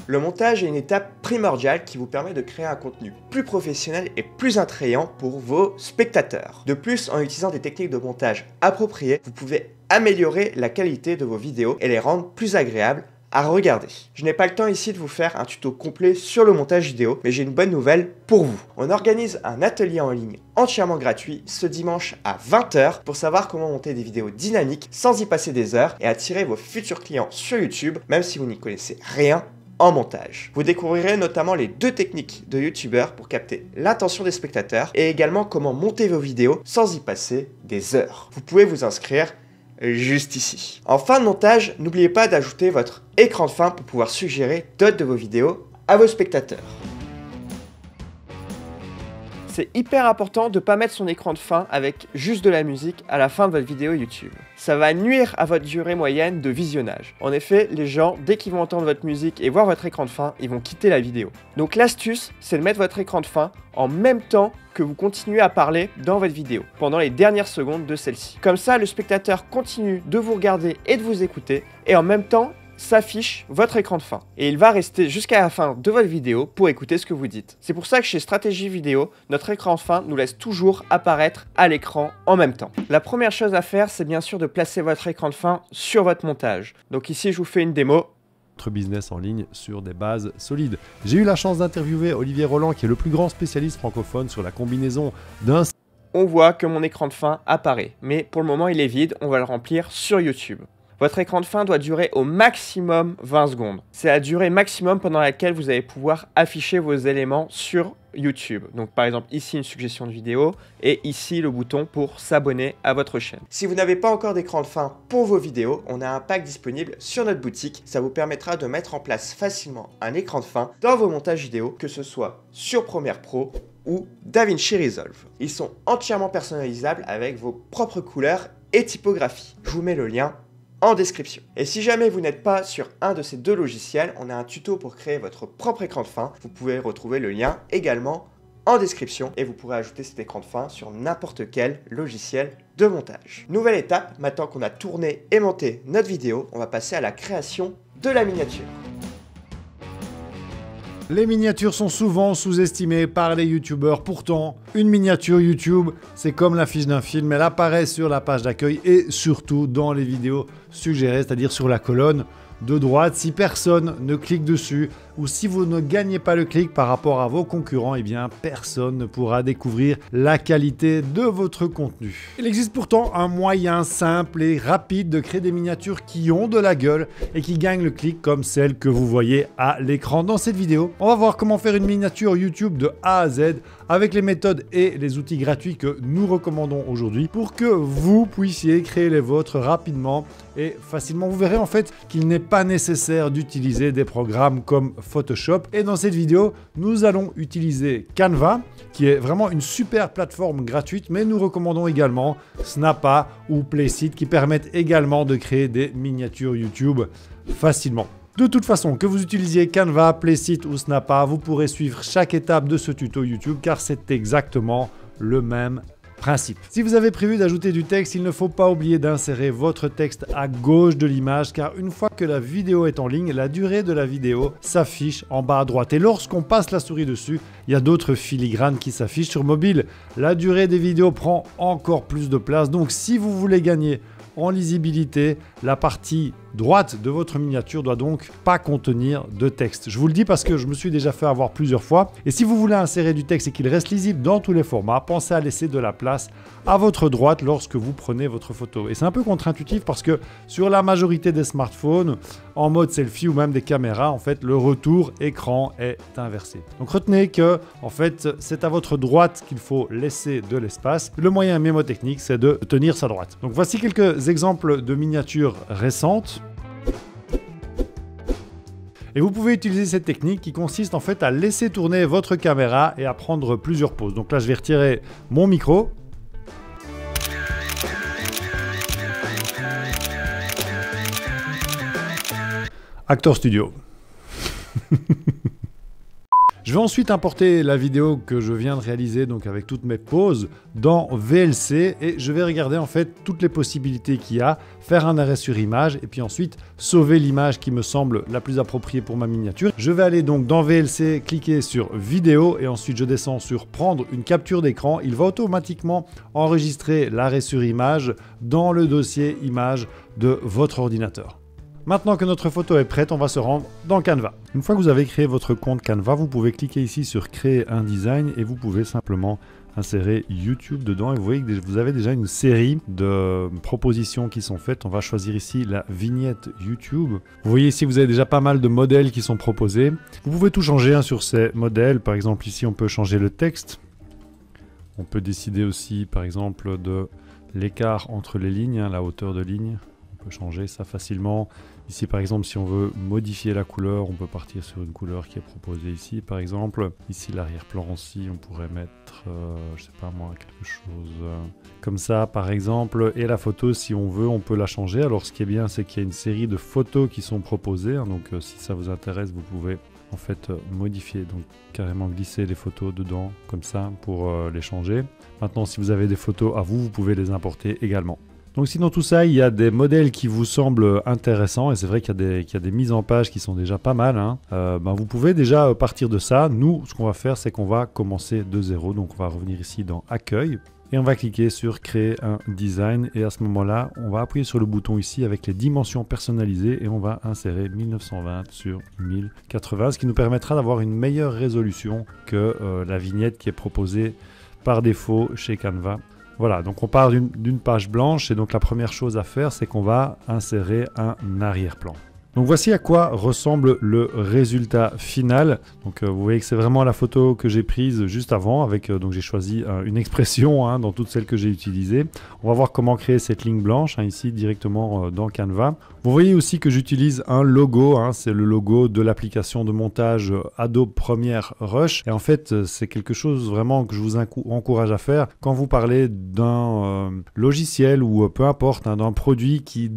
Le montage est une étape primordiale qui vous permet de créer un contenu plus professionnel et plus attrayant pour vos spectateurs. De plus, en utilisant des techniques de montage appropriées, vous pouvez améliorer la qualité de vos vidéos et les rendre plus agréables à regarder. Je n'ai pas le temps ici de vous faire un tuto complet sur le montage vidéo, mais j'ai une bonne nouvelle pour vous. On organise un atelier en ligne entièrement gratuit ce dimanche à 20 h pour savoir comment monter des vidéos dynamiques sans y passer des heures et attirer vos futurs clients sur YouTube, même si vous n'y connaissez rien en montage. Vous découvrirez notamment les 2 techniques de youtubeurs pour capter l'attention des spectateurs et également comment monter vos vidéos sans y passer des heures. Vous pouvez vous inscrire juste ici. En fin de montage, n'oubliez pas d'ajouter votre écran de fin pour pouvoir suggérer d'autres de vos vidéos à vos spectateurs. C'est hyper important de ne pas mettre son écran de fin avec juste de la musique à la fin de votre vidéo YouTube. Ça va nuire à votre durée moyenne de visionnage. En effet, les gens, dès qu'ils vont entendre votre musique et voir votre écran de fin, ils vont quitter la vidéo. Donc l'astuce, c'est de mettre votre écran de fin en même temps que vous continuez à parler dans votre vidéo, pendant les dernières secondes de celle-ci. Comme ça, le spectateur continue de vous regarder et de vous écouter, et en même temps, s'affiche votre écran de fin. Et il va rester jusqu'à la fin de votre vidéo pour écouter ce que vous dites. C'est pour ça que chez Stratégie Vidéo, notre écran de fin nous laisse toujours apparaître à l'écran en même temps. La première chose à faire, c'est bien sûr de placer votre écran de fin sur votre montage. Donc ici, je vous fais une démo. Votre business en ligne sur des bases solides. J'ai eu la chance d'interviewer Olivier Roland, qui est le plus grand spécialiste francophone sur la combinaison d'un... On voit que mon écran de fin apparaît, mais pour le moment, il est vide. On va le remplir sur YouTube. Votre écran de fin doit durer au maximum 20 secondes. C'est la durée maximum pendant laquelle vous allez pouvoir afficher vos éléments sur YouTube. Donc par exemple ici une suggestion de vidéo et ici le bouton pour s'abonner à votre chaîne. Si vous n'avez pas encore d'écran de fin pour vos vidéos, on a un pack disponible sur notre boutique. Ça vous permettra de mettre en place facilement un écran de fin dans vos montages vidéo, que ce soit sur Premiere Pro ou DaVinci Resolve. Ils sont entièrement personnalisables avec vos propres couleurs et typographies. Je vous mets le lien en description. Et si jamais vous n'êtes pas sur un de ces 2 logiciels, on a un tuto pour créer votre propre écran de fin. Vous pouvez retrouver le lien également en description et vous pourrez ajouter cet écran de fin sur n'importe quel logiciel de montage. Nouvelle étape, maintenant qu'on a tourné et monté notre vidéo, on va passer à la création de la miniature. Les miniatures sont souvent sous-estimées par les youtubeurs. Pourtant, une miniature YouTube, c'est comme l'affiche d'un film. Elle apparaît sur la page d'accueil et surtout dans les vidéos suggérées, c'est-à-dire sur la colonne de droite. Si personne ne clique dessus ou si vous ne gagnez pas le clic par rapport à vos concurrents, eh bien personne ne pourra découvrir la qualité de votre contenu. Il existe pourtant un moyen simple et rapide de créer des miniatures qui ont de la gueule et qui gagnent le clic comme celle que vous voyez à l'écran. Dans cette vidéo, on va voir comment faire une miniature YouTube de A à Z avec les méthodes et les outils gratuits que nous recommandons aujourd'hui pour que vous puissiez créer les vôtres rapidement et facilement. Vous verrez en fait qu'il n'est pas nécessaire d'utiliser des programmes comme Photoshop. Et dans cette vidéo, nous allons utiliser Canva, qui est vraiment une super plateforme gratuite, mais nous recommandons également Snappa ou Playseat, qui permettent également de créer des miniatures YouTube facilement. De toute façon, que vous utilisiez Canva, Playseat ou Snappa, vous pourrez suivre chaque étape de ce tuto YouTube, car c'est exactement le même principe. Si vous avez prévu d'ajouter du texte, il ne faut pas oublier d'insérer votre texte à gauche de l'image, car une fois que la vidéo est en ligne, la durée de la vidéo s'affiche en bas à droite. Et lorsqu'on passe la souris dessus, il y a d'autres filigranes qui s'affichent sur mobile. La durée des vidéos prend encore plus de place. Donc si vous voulez gagner en lisibilité, la partie droite de votre miniature doit donc pas contenir de texte. Je vous le dis parce que je me suis déjà fait avoir plusieurs fois. Et si vous voulez insérer du texte et qu'il reste lisible dans tous les formats, pensez à laisser de la place à votre droite lorsque vous prenez votre photo. Et c'est un peu contre-intuitif parce que sur la majorité des smartphones, en mode selfie ou même des caméras, en fait, le retour écran est inversé. Donc retenez que, en fait, c'est à votre droite qu'il faut laisser de l'espace. Le moyen mémotechnique, c'est de tenir sa droite. Donc voici quelques exemples de miniatures récentes. Et vous pouvez utiliser cette technique qui consiste en fait à laisser tourner votre caméra et à prendre plusieurs pauses. Donc là, je vais retirer mon micro. Actor Studio. Je vais ensuite importer la vidéo que je viens de réaliser, donc avec toutes mes pauses, dans VLC et je vais regarder en fait toutes les possibilités qu'il y a, faire un arrêt sur image et puis ensuite sauver l'image qui me semble la plus appropriée pour ma miniature. Je vais aller donc dans VLC, cliquer sur vidéo et ensuite je descends sur prendre une capture d'écran. Il va automatiquement enregistrer l'arrêt sur image dans le dossier image de votre ordinateur. Maintenant que notre photo est prête, on va se rendre dans Canva. Une fois que vous avez créé votre compte Canva, vous pouvez cliquer ici sur créer un design et vous pouvez simplement insérer YouTube dedans et vous voyez que vous avez déjà une série de propositions qui sont faites. On va choisir ici la vignette YouTube. Vous voyez ici, vous avez déjà pas mal de modèles qui sont proposés. Vous pouvez tout changer hein, sur ces modèles. Par exemple, ici, on peut changer le texte. On peut décider aussi, par exemple, de l'écart entre les lignes, hein, la hauteur de ligne. On peut changer ça facilement. Ici, par exemple, si on veut modifier la couleur, on peut partir sur une couleur qui est proposée ici, par exemple. Ici, l'arrière-plan aussi, on pourrait mettre, je sais pas moi, quelque chose comme ça, par exemple. Et la photo, si on veut, on peut la changer. Alors, ce qui est bien, c'est qu'il y a une série de photos qui sont proposées. Hein, donc, si ça vous intéresse, vous pouvez en fait modifier, donc carrément glisser les photos dedans, comme ça, pour les changer. Maintenant, si vous avez des photos à vous, vous pouvez les importer également. Donc si dans tout ça, il y a des modèles qui vous semblent intéressants, et c'est vrai qu'il y a des mises en page qui sont déjà pas mal, hein, vous pouvez déjà partir de ça. Nous, ce qu'on va faire, c'est qu'on va commencer de zéro. Donc on va revenir ici dans Accueil, et on va cliquer sur Créer un design, et à ce moment-là, on va appuyer sur le bouton ici avec les dimensions personnalisées, et on va insérer 1920 sur 1080, ce qui nous permettra d'avoir une meilleure résolution que la vignette qui est proposée par défaut chez Canva. Voilà, donc on part d'une page blanche et donc la première chose à faire, c'est qu'on va insérer un arrière-plan. Donc voici à quoi ressemble le résultat final. Donc vous voyez que c'est vraiment la photo que j'ai prise juste avant avec donc j'ai choisi une expression hein, dans toutes celles que j'ai utilisées. On va voir comment créer cette ligne blanche hein, ici directement dans Canva. Vous voyez aussi que j'utilise un logo, hein, c'est le logo de l'application de montage Adobe Premiere Rush. Et en fait, c'est quelque chose vraiment que je vous encourage à faire quand vous parlez d'un logiciel ou peu importe, hein, d'un produit qui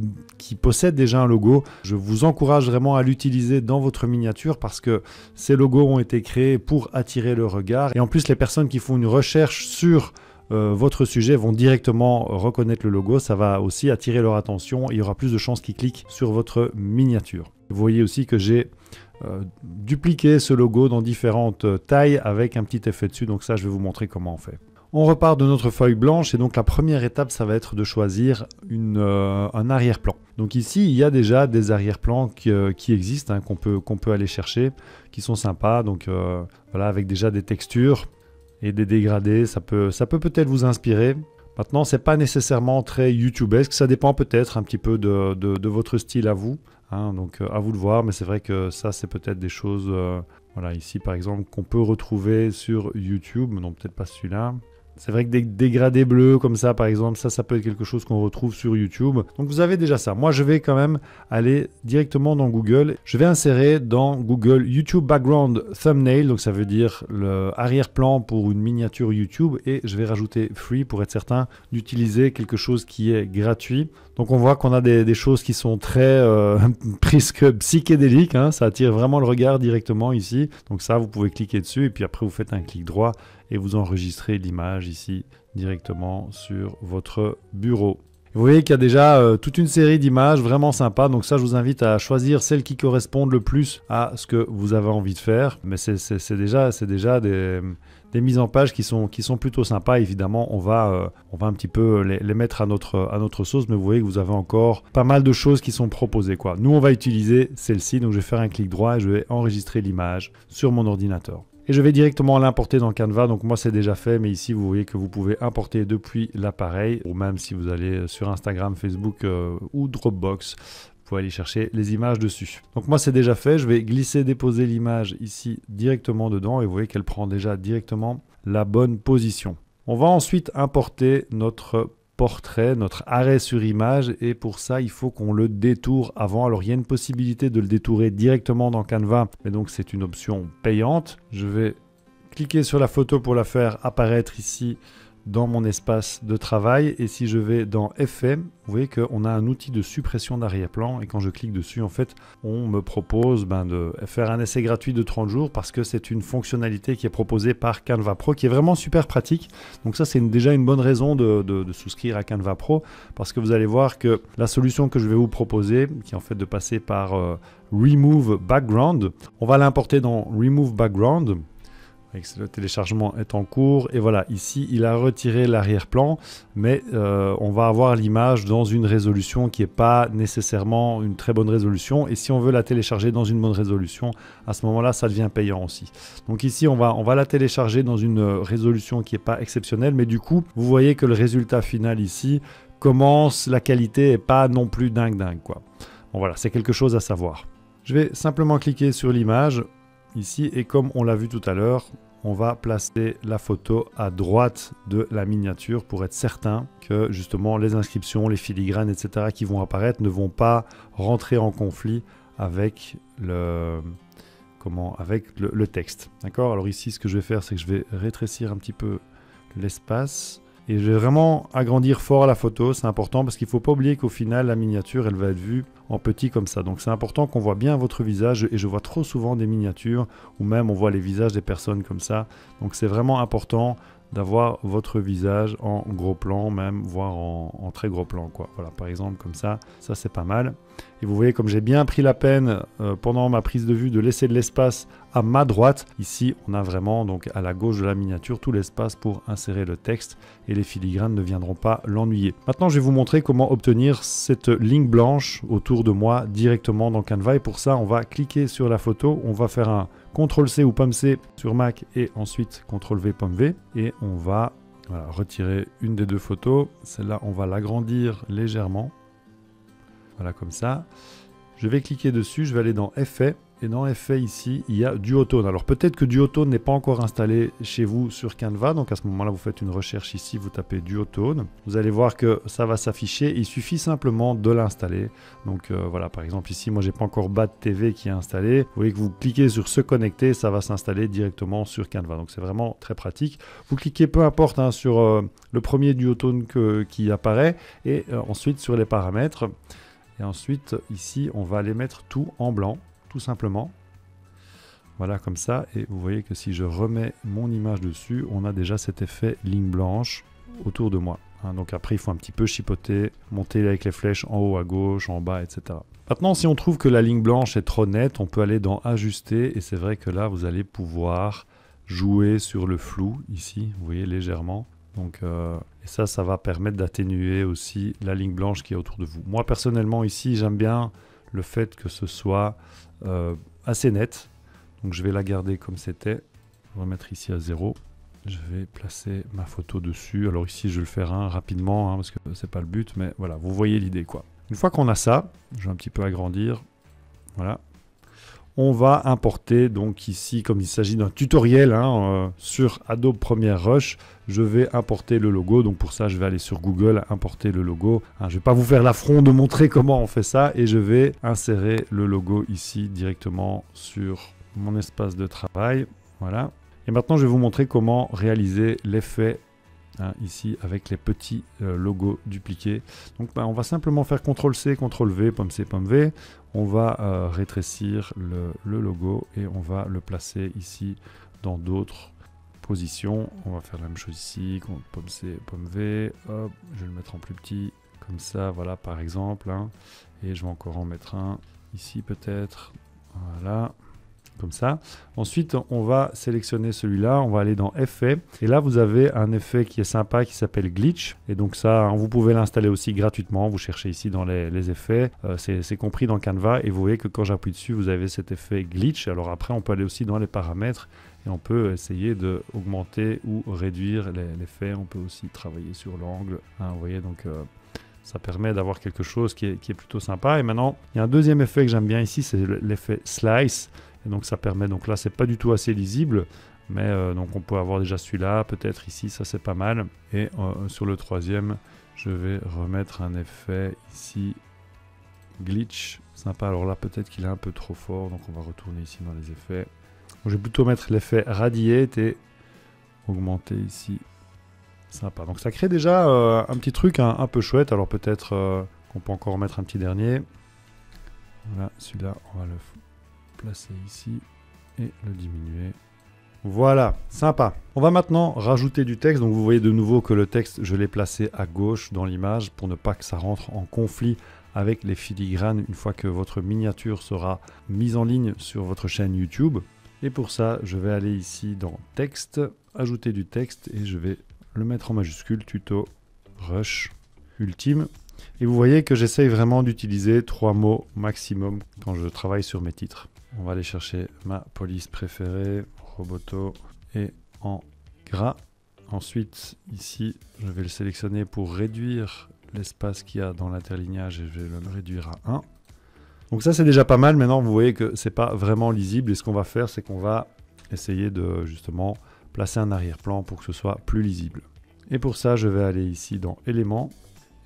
possède déjà un logo. Je vous encourage vraiment à l'utiliser dans votre miniature parce que ces logos ont été créés pour attirer le regard. Et en plus, les personnes qui font une recherche sur votre sujet vont directement reconnaître le logo, ça va aussi attirer leur attention et il y aura plus de chances qu'ils cliquent sur votre miniature. Vous voyez aussi que j'ai dupliqué ce logo dans différentes tailles avec un petit effet dessus, donc ça je vais vous montrer comment on fait. On repart de notre feuille blanche et donc la première étape ça va être de choisir un arrière-plan. Donc ici il y a déjà des arrière-plans qui existent, hein, qu'on peut aller chercher, qui sont sympas, donc voilà, avec déjà des textures et des dégradés, ça peut peut-être vous inspirer. Maintenant, c'est pas nécessairement très YouTubesque, ça dépend peut-être un petit peu de votre style à vous, hein, donc à vous de voir, mais c'est vrai que ça, c'est peut-être des choses, voilà, ici par exemple, qu'on peut retrouver sur YouTube, non peut-être pas celui-là. C'est vrai que des dégradés bleus comme ça, par exemple, ça peut être quelque chose qu'on retrouve sur YouTube. Donc vous avez déjà ça. Moi, je vais quand même aller directement dans Google. Je vais insérer dans Google YouTube Background Thumbnail. Donc ça veut dire le arrière-plan pour une miniature YouTube. Et je vais rajouter Free pour être certain d'utiliser quelque chose qui est gratuit. Donc on voit qu'on a des choses qui sont très presque psychédéliques. Hein. Ça attire vraiment le regard directement ici. Donc ça, vous pouvez cliquer dessus et puis après vous faites un clic droit et vous enregistrez l'image ici directement sur votre bureau. Vous voyez qu'il y a déjà toute une série d'images vraiment sympas. Donc ça, je vous invite à choisir celles qui correspondent le plus à ce que vous avez envie de faire. Mais c'est déjà des mises en page qui sont plutôt sympas. Évidemment, on va un petit peu les mettre à notre sauce. Mais vous voyez que vous avez encore pas mal de choses qui sont proposées, quoi. Nous, on va utiliser celle-ci. Donc je vais faire un clic droit et je vais enregistrer l'image sur mon ordinateur. Et je vais directement l'importer dans Canva, donc moi c'est déjà fait, mais ici vous voyez que vous pouvez importer depuis l'appareil, ou même si vous allez sur Instagram, Facebook ou Dropbox, vous pouvez aller chercher les images dessus. Donc moi c'est déjà fait, je vais glisser, déposer l'image ici directement dedans, et vous voyez qu'elle prend déjà directement la bonne position. On va ensuite importer notre portrait, notre arrêt sur image, et pour ça il faut qu'on le détourne avant. Alors il y a une possibilité de le détourer directement dans Canva, mais donc c'est une option payante. Je vais cliquer sur la photo pour la faire apparaître ici dans mon espace de travail, et si je vais dans Effets, vous voyez qu'on a un outil de suppression d'arrière-plan, et quand je clique dessus, en fait, on me propose de faire un essai gratuit de 30 jours parce que c'est une fonctionnalité qui est proposée par Canva Pro, qui est vraiment super pratique. Donc ça, c'est déjà une bonne raison de souscrire à Canva Pro, parce que vous allez voir que la solution que je vais vous proposer, qui est en fait de passer par Remove Background, on va l'importer dans Remove Background. Le téléchargement est en cours et voilà, ici il a retiré l'arrière-plan, mais on va avoir l'image dans une résolution qui n'est pas nécessairement une très bonne résolution, et si on veut la télécharger dans une bonne résolution, à ce moment-là ça devient payant aussi. Donc ici on va la télécharger dans une résolution qui n'est pas exceptionnelle, mais du coup vous voyez que le résultat final ici commence, la qualité n'est pas non plus dingue quoi. Bon voilà, c'est quelque chose à savoir. Je vais simplement cliquer sur l'image ici, et comme on l'a vu tout à l'heure, on va placer la photo à droite de la miniature pour être certain que justement les inscriptions, les filigranes, etc. qui vont apparaître ne vont pas rentrer en conflit avec le texte. D'accord? Alors ici, ce que je vais faire, c'est que je vais rétrécir un petit peu l'espace. Et je vais vraiment agrandir fort la photo, c'est important parce qu'il ne faut pas oublier qu'au final, la miniature, elle va être vue en petit comme ça. Donc c'est important qu'on voit bien votre visage, et je vois trop souvent des miniatures où même on voit les visages des personnes comme ça. Donc c'est vraiment important d'avoir votre visage en gros plan, même voire en très gros plan, quoi. Voilà, par exemple comme ça c'est pas mal. Et vous voyez comme j'ai bien pris la peine pendant ma prise de vue de laisser de l'espace à ma droite. Ici on a vraiment donc à la gauche de la miniature tout l'espace pour insérer le texte, et les filigranes ne viendront pas l'ennuyer. Maintenant je vais vous montrer comment obtenir cette ligne blanche autour de moi directement dans Canva, et pour ça on va cliquer sur la photo, on va faire un CTRL-C ou Pomme-C sur Mac et ensuite CTRL-V, Pomme-V, et on va retirer une des deux photos. Celle-là, on va l'agrandir légèrement. Voilà, comme ça. Je vais cliquer dessus, je vais aller dans Effets, et dans Effets ici, il y a Duotone. Alors peut-être que Duotone n'est pas encore installé chez vous sur Canva, donc à ce moment-là, vous faites une recherche ici, vous tapez Duotone. Vous allez voir que ça va s'afficher, il suffit simplement de l'installer. Donc voilà, par exemple ici, moi j'ai pas encore Bat TV qui est installé. Vous voyez que vous cliquez sur se connecter, ça va s'installer directement sur Canva. Donc c'est vraiment très pratique. Vous cliquez peu importe sur le premier Duotone qui apparaît, et ensuite sur les paramètres. Et ensuite ici, on va les mettre tout en blanc. Tout simplement, voilà comme ça, et vous voyez que si je remets mon image dessus, on a déjà cet effet ligne blanche autour de moi. Donc après il faut un petit peu chipoter, monter avec les flèches en haut à gauche, en bas, etc. Maintenant si on trouve que la ligne blanche est trop nette, on peut aller dans ajuster, et c'est vrai que là vous allez pouvoir jouer sur le flou ici, vous voyez légèrement. Donc, et ça va permettre d'atténuer aussi la ligne blanche qui est autour de vous. Moi personnellement ici j'aime bien le fait que ce soit assez net, donc je vais la garder comme c'était, remettre ici à 0, je vais placer ma photo dessus. Alors ici je vais le faire rapidement parce que c'est pas le but, mais voilà, vous voyez l'idée quoi. Une fois qu'on a ça, je vais un petit peu agrandir, voilà. On va importer donc ici, comme il s'agit d'un tutoriel sur Adobe Premiere Rush, je vais importer le logo. Donc pour ça, je vais aller sur Google, importer le logo. Je ne vais pas vous faire l'affront de montrer comment on fait ça, et je vais insérer le logo ici directement sur mon espace de travail. Voilà. Et maintenant, je vais vous montrer comment réaliser l'effet ici avec les petits logos dupliqués. Donc on va simplement faire CTRL-C, CTRL-V, Pomme-C, Pomme-V. On va rétrécir le logo, et on va le placer ici dans d'autres positions. On va faire la même chose ici, Pomme-C, Pomme-V. Hop, je vais le mettre en plus petit, comme ça, voilà par exemple. Et je vais encore en mettre un ici peut-être. Voilà. Comme ça. Ensuite, on va sélectionner celui-là, on va aller dans Effets, et là vous avez un effet qui est sympa qui s'appelle Glitch, et donc ça vous pouvez l'installer aussi gratuitement. Vous cherchez ici dans les effets, c'est compris dans Canva, et vous voyez que quand j'appuie dessus vous avez cet effet Glitch. Alors après on peut aller aussi dans les paramètres et on peut essayer de augmenter ou réduire l'effet. On peut aussi travailler sur l'angle, vous voyez, donc ça permet d'avoir quelque chose qui est plutôt sympa. Et maintenant il y a un deuxième effet que j'aime bien ici, c'est l'effet Slice. Et donc ça permet, donc là c'est pas du tout assez lisible, mais donc on peut avoir déjà celui-là, peut-être ici, ça c'est pas mal. Et sur le troisième, je vais remettre un effet ici, glitch, sympa. Alors là peut-être qu'il est un peu trop fort, donc on va retourner ici dans les effets. Donc, je vais plutôt mettre l'effet radiate et augmenter ici, sympa. Donc ça crée déjà un petit truc un peu chouette. Alors peut-être qu'on peut encore mettre un petit dernier. Voilà, celui-là on va le placer ici et le diminuer. Voilà, sympa. On va maintenant rajouter du texte. Donc vous voyez de nouveau que le texte, je l'ai placé à gauche dans l'image pour ne pas que ça rentre en conflit avec les filigranes une fois que votre miniature sera mise en ligne sur votre chaîne YouTube. Et pour ça, je vais aller ici dans texte, ajouter du texte et je vais le mettre en majuscule, tuto, rush, ultime. Et vous voyez que j'essaye vraiment d'utiliser 3 mots maximum quand je travaille sur mes titres. On va aller chercher ma police préférée, Roboto, et en gras. Ensuite, ici, je vais le sélectionner pour réduire l'espace qu'il y a dans l'interlignage et je vais le réduire à 1. Donc ça, c'est déjà pas mal. Maintenant, vous voyez que c'est pas vraiment lisible. Et ce qu'on va faire, c'est qu'on va essayer de justement placer un arrière-plan pour que ce soit plus lisible. Et pour ça, je vais aller ici dans éléments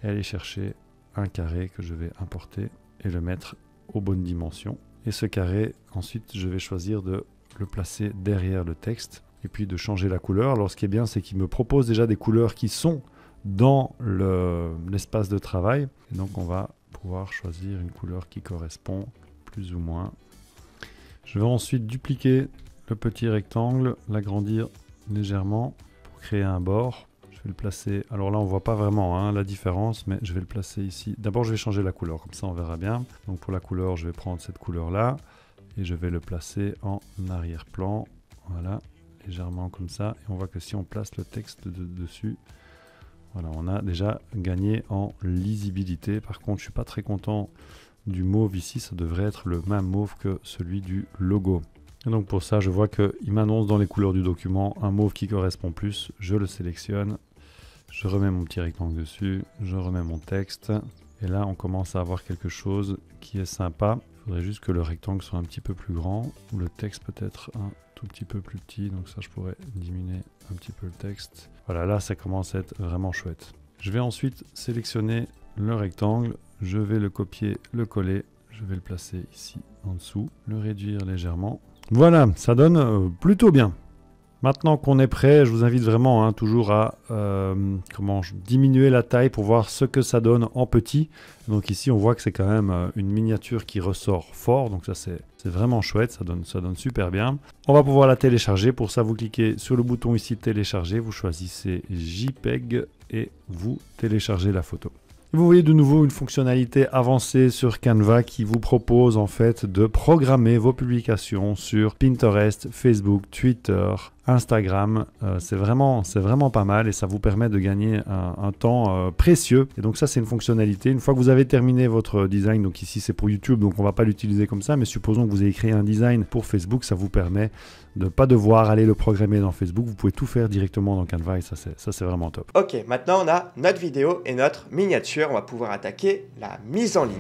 et aller chercher un carré que je vais importer et le mettre aux bonnes dimensions. Et ce carré, ensuite, je vais choisir de le placer derrière le texte et puis de changer la couleur. Alors, ce qui est bien, c'est qu'il me propose déjà des couleurs qui sont dans l'espace de travail. Et donc, on va pouvoir choisir une couleur qui correspond plus ou moins. Je vais ensuite dupliquer le petit rectangle, l'agrandir légèrement pour créer un bord. Je vais le placer, alors là on voit pas vraiment la différence, mais je vais le placer ici. D'abord je vais changer la couleur, comme ça on verra bien. Donc pour la couleur, je vais prendre cette couleur là et je vais le placer en arrière-plan. Voilà, légèrement comme ça. Et on voit que si on place le texte dessus, voilà, on a déjà gagné en lisibilité. Par contre, je suis pas très content du mauve ici. Ça devrait être le même mauve que celui du logo. Et donc pour ça, je vois qu'il m'annonce dans les couleurs du document un mauve qui correspond plus. Je le sélectionne. Je remets mon petit rectangle dessus. Je remets mon texte. Et là, on commence à avoir quelque chose qui est sympa. Il faudrait juste que le rectangle soit un petit peu plus grand. Ou le texte peut-être un tout petit peu plus petit. Donc ça, je pourrais diminuer un petit peu le texte. Voilà, là, ça commence à être vraiment chouette. Je vais ensuite sélectionner le rectangle. Je vais le copier, le coller. Je vais le placer ici en dessous. Le réduire légèrement. Voilà, ça donne plutôt bien. Maintenant qu'on est prêt, je vous invite vraiment toujours à diminuer la taille pour voir ce que ça donne en petit. Donc ici, on voit que c'est quand même une miniature qui ressort fort. Donc ça, c'est vraiment chouette, ça donne super bien. On va pouvoir la télécharger. Pour ça, vous cliquez sur le bouton ici télécharger. Vous choisissez JPEG et vous téléchargez la photo. Vous voyez de nouveau une fonctionnalité avancée sur Canva qui vous propose en fait de programmer vos publications sur Pinterest, Facebook, Twitter, Instagram. C'est vraiment pas mal et ça vous permet de gagner un temps précieux. Et donc ça, c'est une fonctionnalité. Une fois que vous avez terminé votre design, donc ici c'est pour YouTube, donc on va pas l'utiliser comme ça, mais supposons que vous ayez créé un design pour Facebook, ça vous permet de ne pas devoir aller le programmer dans Facebook. Vous pouvez tout faire directement dans Canva et ça c'est vraiment top. Ok, maintenant on a notre vidéo et notre miniature. On va pouvoir attaquer la mise en ligne.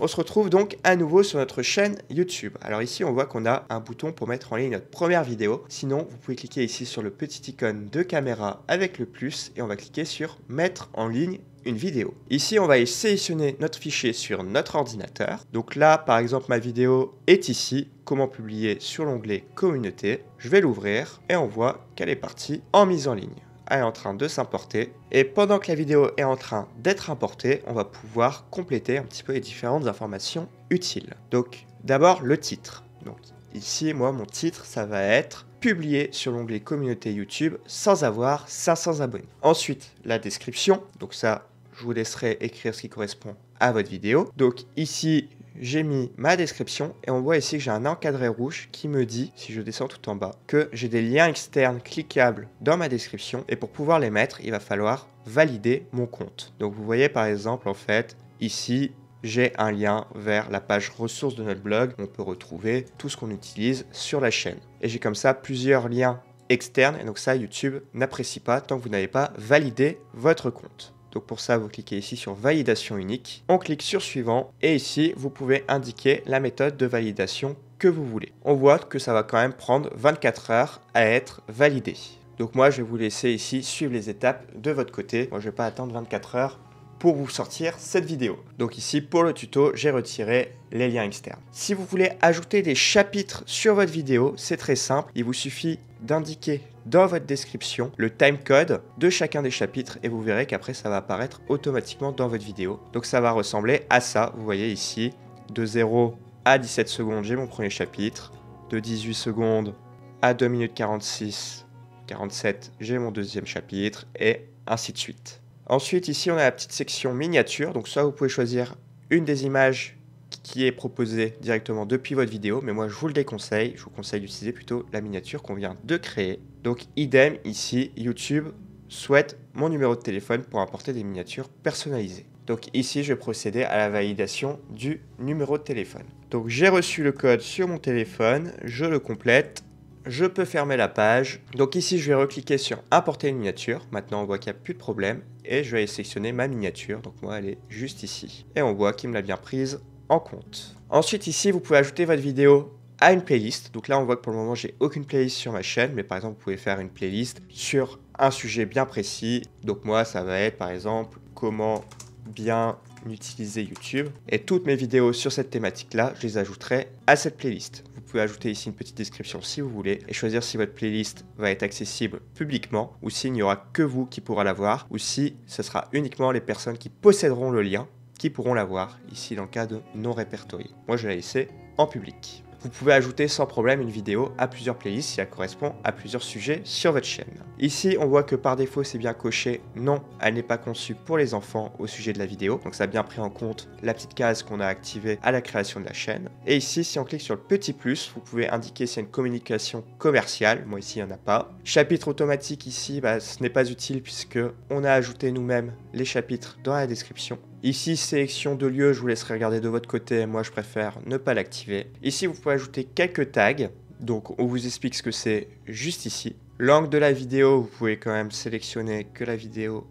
On se retrouve donc à nouveau sur notre chaîne YouTube. Alors ici, on voit qu'on a un bouton pour mettre en ligne notre première vidéo. Sinon, vous pouvez cliquer ici sur le petit icône de caméra avec le plus et on va cliquer sur mettre en ligne une vidéo. Ici, on va y sélectionner notre fichier sur notre ordinateur. Donc là, par exemple, ma vidéo est ici. Comment publier sur l'onglet communauté. Je vais l'ouvrir et on voit qu'elle est partie en mise en ligne. Elle est en train de s'importer et pendant que la vidéo est en train d'être importée, on va pouvoir compléter un petit peu les différentes informations utiles. Donc d'abord le titre. Donc ici, moi, mon titre, ça va être publié sur l'onglet communauté YouTube sans avoir 500 abonnés. Ensuite, la description. Donc ça, je vous laisserai écrire ce qui correspond à votre vidéo. Donc ici, j'ai mis ma description et on voit ici que j'ai un encadré rouge qui me dit, si je descends tout en bas, que j'ai des liens externes cliquables dans ma description et pour pouvoir les mettre, il va falloir valider mon compte. Donc vous voyez par exemple en fait ici, j'ai un lien vers la page ressources de notre blog. On peut retrouver tout ce qu'on utilise sur la chaîne. Et j'ai comme ça plusieurs liens externes et donc ça YouTube n'apprécie pas tant que vous n'avez pas validé votre compte. Donc pour ça, vous cliquez ici sur validation unique. On clique sur suivant et ici, vous pouvez indiquer la méthode de validation que vous voulez. On voit que ça va quand même prendre 24 heures à être validé. Donc moi, je vais vous laisser ici suivre les étapes de votre côté. Moi, je ne vais pas attendre 24 heures pour vous sortir cette vidéo. Donc ici, pour le tuto, j'ai retiré les liens externes. Si vous voulez ajouter des chapitres sur votre vidéo, c'est très simple. Il vous suffit d'indiquer dans votre description le timecode de chacun des chapitres et vous verrez qu'après ça va apparaître automatiquement dans votre vidéo. Donc ça va ressembler à ça, vous voyez ici, de 0 à 17 secondes j'ai mon premier chapitre, de 18 secondes à 2 minutes 46, 47 j'ai mon deuxième chapitre et ainsi de suite. Ensuite ici on a la petite section miniature, donc soit vous pouvez choisir une des images qui est proposé directement depuis votre vidéo, mais moi je vous le déconseille, je vous conseille d'utiliser plutôt la miniature qu'on vient de créer. Donc idem ici, YouTube souhaite mon numéro de téléphone pour importer des miniatures personnalisées. Donc ici, je vais procéder à la validation du numéro de téléphone. Donc j'ai reçu le code sur mon téléphone, je le complète, je peux fermer la page. Donc ici, je vais recliquer sur importer une miniature. Maintenant, on voit qu'il n'y a plus de problème et je vais aller sélectionner ma miniature. Donc moi, elle est juste ici. Et on voit qu'il me l'a bien prise en compte. Ensuite, ici, vous pouvez ajouter votre vidéo à une playlist. Donc là, on voit que pour le moment, j'ai aucune playlist sur ma chaîne. Mais par exemple, vous pouvez faire une playlist sur un sujet bien précis. Donc moi, ça va être par exemple comment bien utiliser YouTube. Et toutes mes vidéos sur cette thématique-là, je les ajouterai à cette playlist. Vous pouvez ajouter ici une petite description si vous voulez et choisir si votre playlist va être accessible publiquement ou s'il n'y aura que vous qui pourra la voir ou si ce sera uniquement les personnes qui posséderont le lien qui pourront la voir, ici dans le cas de non répertorié. Moi, je vais la laisser en public. Vous pouvez ajouter sans problème une vidéo à plusieurs playlists si elle correspond à plusieurs sujets sur votre chaîne. Ici, on voit que par défaut, c'est bien coché « Non, elle n'est pas conçue pour les enfants » au sujet de la vidéo. Donc ça a bien pris en compte la petite case qu'on a activée à la création de la chaîne. Et ici, si on clique sur le petit plus, vous pouvez indiquer s'il y a une communication commerciale. Moi ici, il n'y en a pas. Chapitre automatique ici, ce n'est pas utile puisque on a ajouté nous-mêmes les chapitres dans la description. Ici, sélection de lieux, je vous laisserai regarder de votre côté. Moi, je préfère ne pas l'activer. Ici, vous pouvez ajouter quelques tags. Donc, on vous explique ce que c'est juste ici. Langue de la vidéo, vous pouvez quand même sélectionner que la vidéo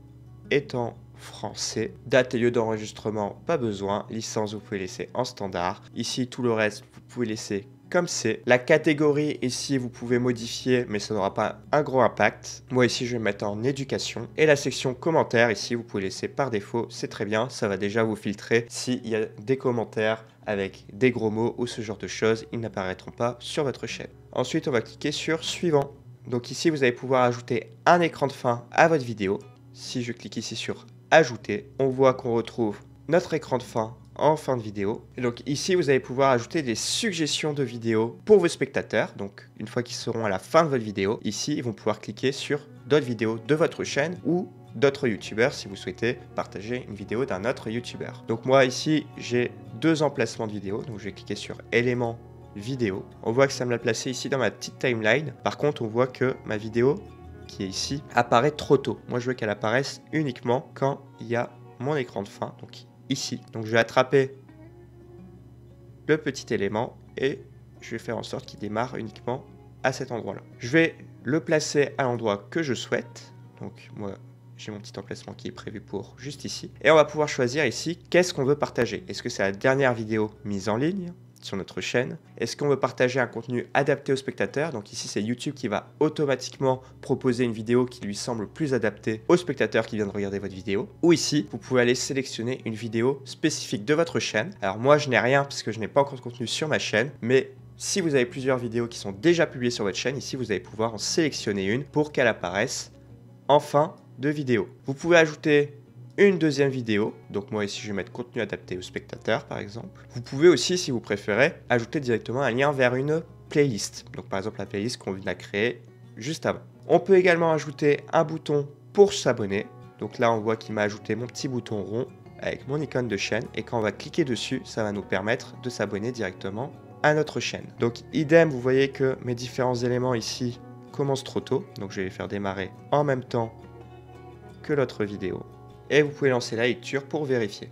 est en français. Date et lieu d'enregistrement, pas besoin. Licence, vous pouvez laisser en standard. Ici, tout le reste, vous pouvez laisser comme c'est. La catégorie ici, vous pouvez modifier, mais ça n'aura pas un gros impact. Moi ici, je vais mettre en éducation. Et la section commentaires, ici, vous pouvez laisser par défaut. C'est très bien, ça va déjà vous filtrer. S'il y a des commentaires avec des gros mots ou ce genre de choses, ils n'apparaîtront pas sur votre chaîne. Ensuite, on va cliquer sur suivant. Donc ici, vous allez pouvoir ajouter un écran de fin à votre vidéo. Si je clique ici sur ajouter, on voit qu'on retrouve notre écran de fin en fin de vidéo. Et donc ici, vous allez pouvoir ajouter des suggestions de vidéos pour vos spectateurs. Donc une fois qu'ils seront à la fin de votre vidéo, ici, ils vont pouvoir cliquer sur d'autres vidéos de votre chaîne ou d'autres youtubeurs si vous souhaitez partager une vidéo d'un autre youtubeur. Donc moi ici, j'ai deux emplacements de vidéos. Donc je vais cliquer sur éléments vidéo. On voit que ça me l'a placé ici dans ma petite timeline. Par contre, on voit que ma vidéo qui est ici apparaît trop tôt. Moi, je veux qu'elle apparaisse uniquement quand il y a mon écran de fin. Donc ici. Donc je vais attraper le petit élément et je vais faire en sorte qu'il démarre uniquement à cet endroit-là. Je vais le placer à l'endroit que je souhaite. Donc moi, j'ai mon petit emplacement qui est prévu pour juste ici. Et on va pouvoir choisir ici qu'est-ce qu'on veut partager. Est-ce que c'est la dernière vidéo mise en ligne sur notre chaîne? Est-ce qu'on veut partager un contenu adapté aux spectateurs? Donc ici, c'est YouTube qui va automatiquement proposer une vidéo qui lui semble plus adaptée aux spectateurs qui viennent de regarder votre vidéo. Ou ici, vous pouvez aller sélectionner une vidéo spécifique de votre chaîne. Alors moi, je n'ai rien parce que je n'ai pas encore de contenu sur ma chaîne, mais si vous avez plusieurs vidéos qui sont déjà publiées sur votre chaîne, ici, vous allez pouvoir en sélectionner une pour qu'elle apparaisse en fin de vidéo. Vous pouvez ajouter une deuxième vidéo, donc moi ici je vais mettre contenu adapté aux spectateurs par exemple. Vous pouvez aussi, si vous préférez, ajouter directement un lien vers une playlist, donc par exemple la playlist qu'on vient de créer juste avant. On peut également ajouter un bouton pour s'abonner, donc là on voit qu'il m'a ajouté mon petit bouton rond avec mon icône de chaîne et quand on va cliquer dessus, ça va nous permettre de s'abonner directement à notre chaîne. Donc idem, vous voyez que mes différents éléments ici commencent trop tôt, donc je vais les faire démarrer en même temps que l'autre vidéo. Et vous pouvez lancer la lecture pour vérifier.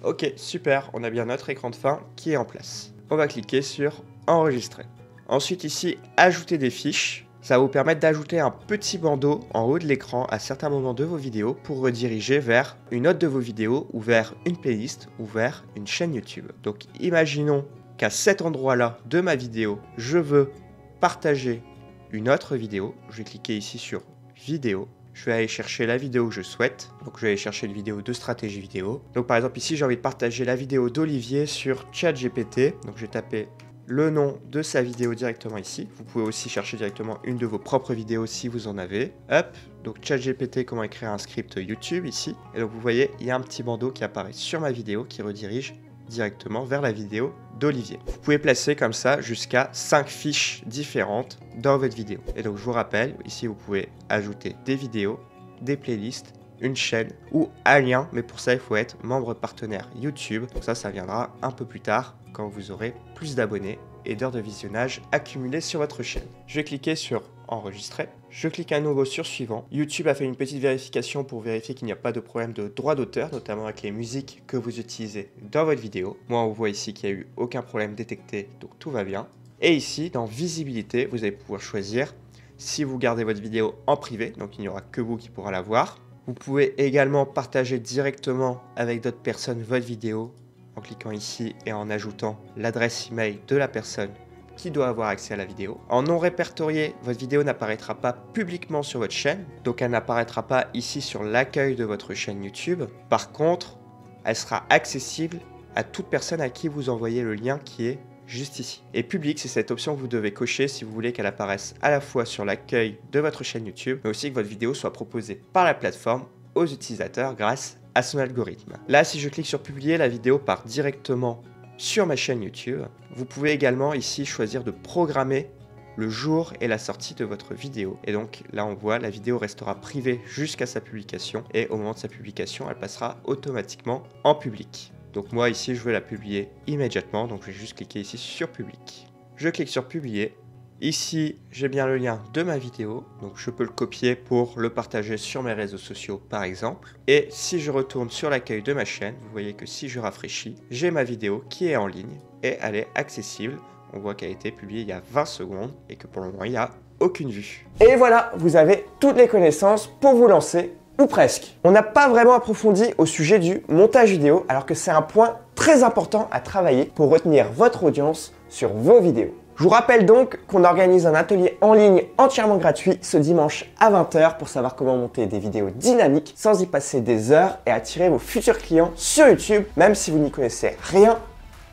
Ok, super, on a bien notre écran de fin qui est en place. On va cliquer sur enregistrer. Ensuite ici, ajouter des fiches. Ça va vous permettre d'ajouter un petit bandeau en haut de l'écran à certains moments de vos vidéos pour rediriger vers une autre de vos vidéos ou vers une playlist ou vers une chaîne YouTube. Donc imaginons qu'à cet endroit-là de ma vidéo, je veux partager une autre vidéo. Je vais cliquer ici sur vidéo. Je vais aller chercher la vidéo que je souhaite. Donc je vais aller chercher une vidéo de stratégie vidéo. Donc par exemple ici j'ai envie de partager la vidéo d'Olivier sur ChatGPT. Donc je vais taper le nom de sa vidéo directement ici. Vous pouvez aussi chercher directement une de vos propres vidéos si vous en avez. Hop, donc ChatGPT, comment écrire un script YouTube ici. Et donc vous voyez, il y a un petit bandeau qui apparaît sur ma vidéo qui redirige directement vers la vidéo d'Olivier. Vous pouvez placer comme ça jusqu'à 5 fiches différentes dans votre vidéo. Et donc je vous rappelle, ici vous pouvez ajouter des vidéos, des playlists, une chaîne ou un lien, mais pour ça il faut être membre partenaire YouTube. Donc ça viendra un peu plus tard quand vous aurez plus d'abonnés et d'heures de visionnage accumulées sur votre chaîne. Je vais cliquer sur enregistrer. Je clique à nouveau sur suivant. YouTube a fait une petite vérification pour vérifier qu'il n'y a pas de problème de droit d'auteur, notamment avec les musiques que vous utilisez dans votre vidéo. Moi on voit ici qu'il n'y a eu aucun problème détecté, donc tout va bien. Et ici dans visibilité, vous allez pouvoir choisir si vous gardez votre vidéo en privé, donc il n'y aura que vous qui pourra la voir. Vous pouvez également partager directement avec d'autres personnes votre vidéo en cliquant ici et en ajoutant l'adresse email de la personne qui doit avoir accès à la vidéo. En non répertorié, votre vidéo n'apparaîtra pas publiquement sur votre chaîne, donc elle n'apparaîtra pas ici sur l'accueil de votre chaîne YouTube. Par contre, elle sera accessible à toute personne à qui vous envoyez le lien qui est juste ici. Et public, c'est cette option que vous devez cocher si vous voulez qu'elle apparaisse à la fois sur l'accueil de votre chaîne YouTube, mais aussi que votre vidéo soit proposée par la plateforme aux utilisateurs grâce à son algorithme. Là, si je clique sur publier, la vidéo part directement sur ma chaîne YouTube. Vous pouvez également ici choisir de programmer le jour et la sortie de votre vidéo. Et donc là, on voit la vidéo restera privée jusqu'à sa publication et au moment de sa publication, elle passera automatiquement en public. Donc moi ici, je veux la publier immédiatement, donc je vais juste cliquer ici sur public. Je clique sur publier. Ici, j'ai bien le lien de ma vidéo, donc je peux le copier pour le partager sur mes réseaux sociaux par exemple. Et si je retourne sur l'accueil de ma chaîne, vous voyez que si je rafraîchis, j'ai ma vidéo qui est en ligne et elle est accessible. On voit qu'elle a été publiée il y a 20 secondes et que pour le moment, il n'y a aucune vue. Et voilà, vous avez toutes les connaissances pour vous lancer, ou presque. On n'a pas vraiment approfondi au sujet du montage vidéo, alors que c'est un point très important à travailler pour retenir votre audience sur vos vidéos. Je vous rappelle donc qu'on organise un atelier en ligne entièrement gratuit ce dimanche à 20 h pour savoir comment monter des vidéos dynamiques sans y passer des heures et attirer vos futurs clients sur YouTube, même si vous n'y connaissez rien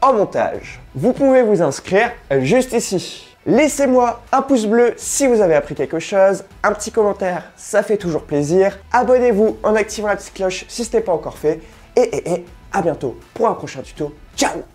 en montage. Vous pouvez vous inscrire juste ici. Laissez-moi un pouce bleu si vous avez appris quelque chose, un petit commentaire, ça fait toujours plaisir. Abonnez-vous en activant la petite cloche si ce n'est pas encore fait. Et à bientôt pour un prochain tuto. Ciao!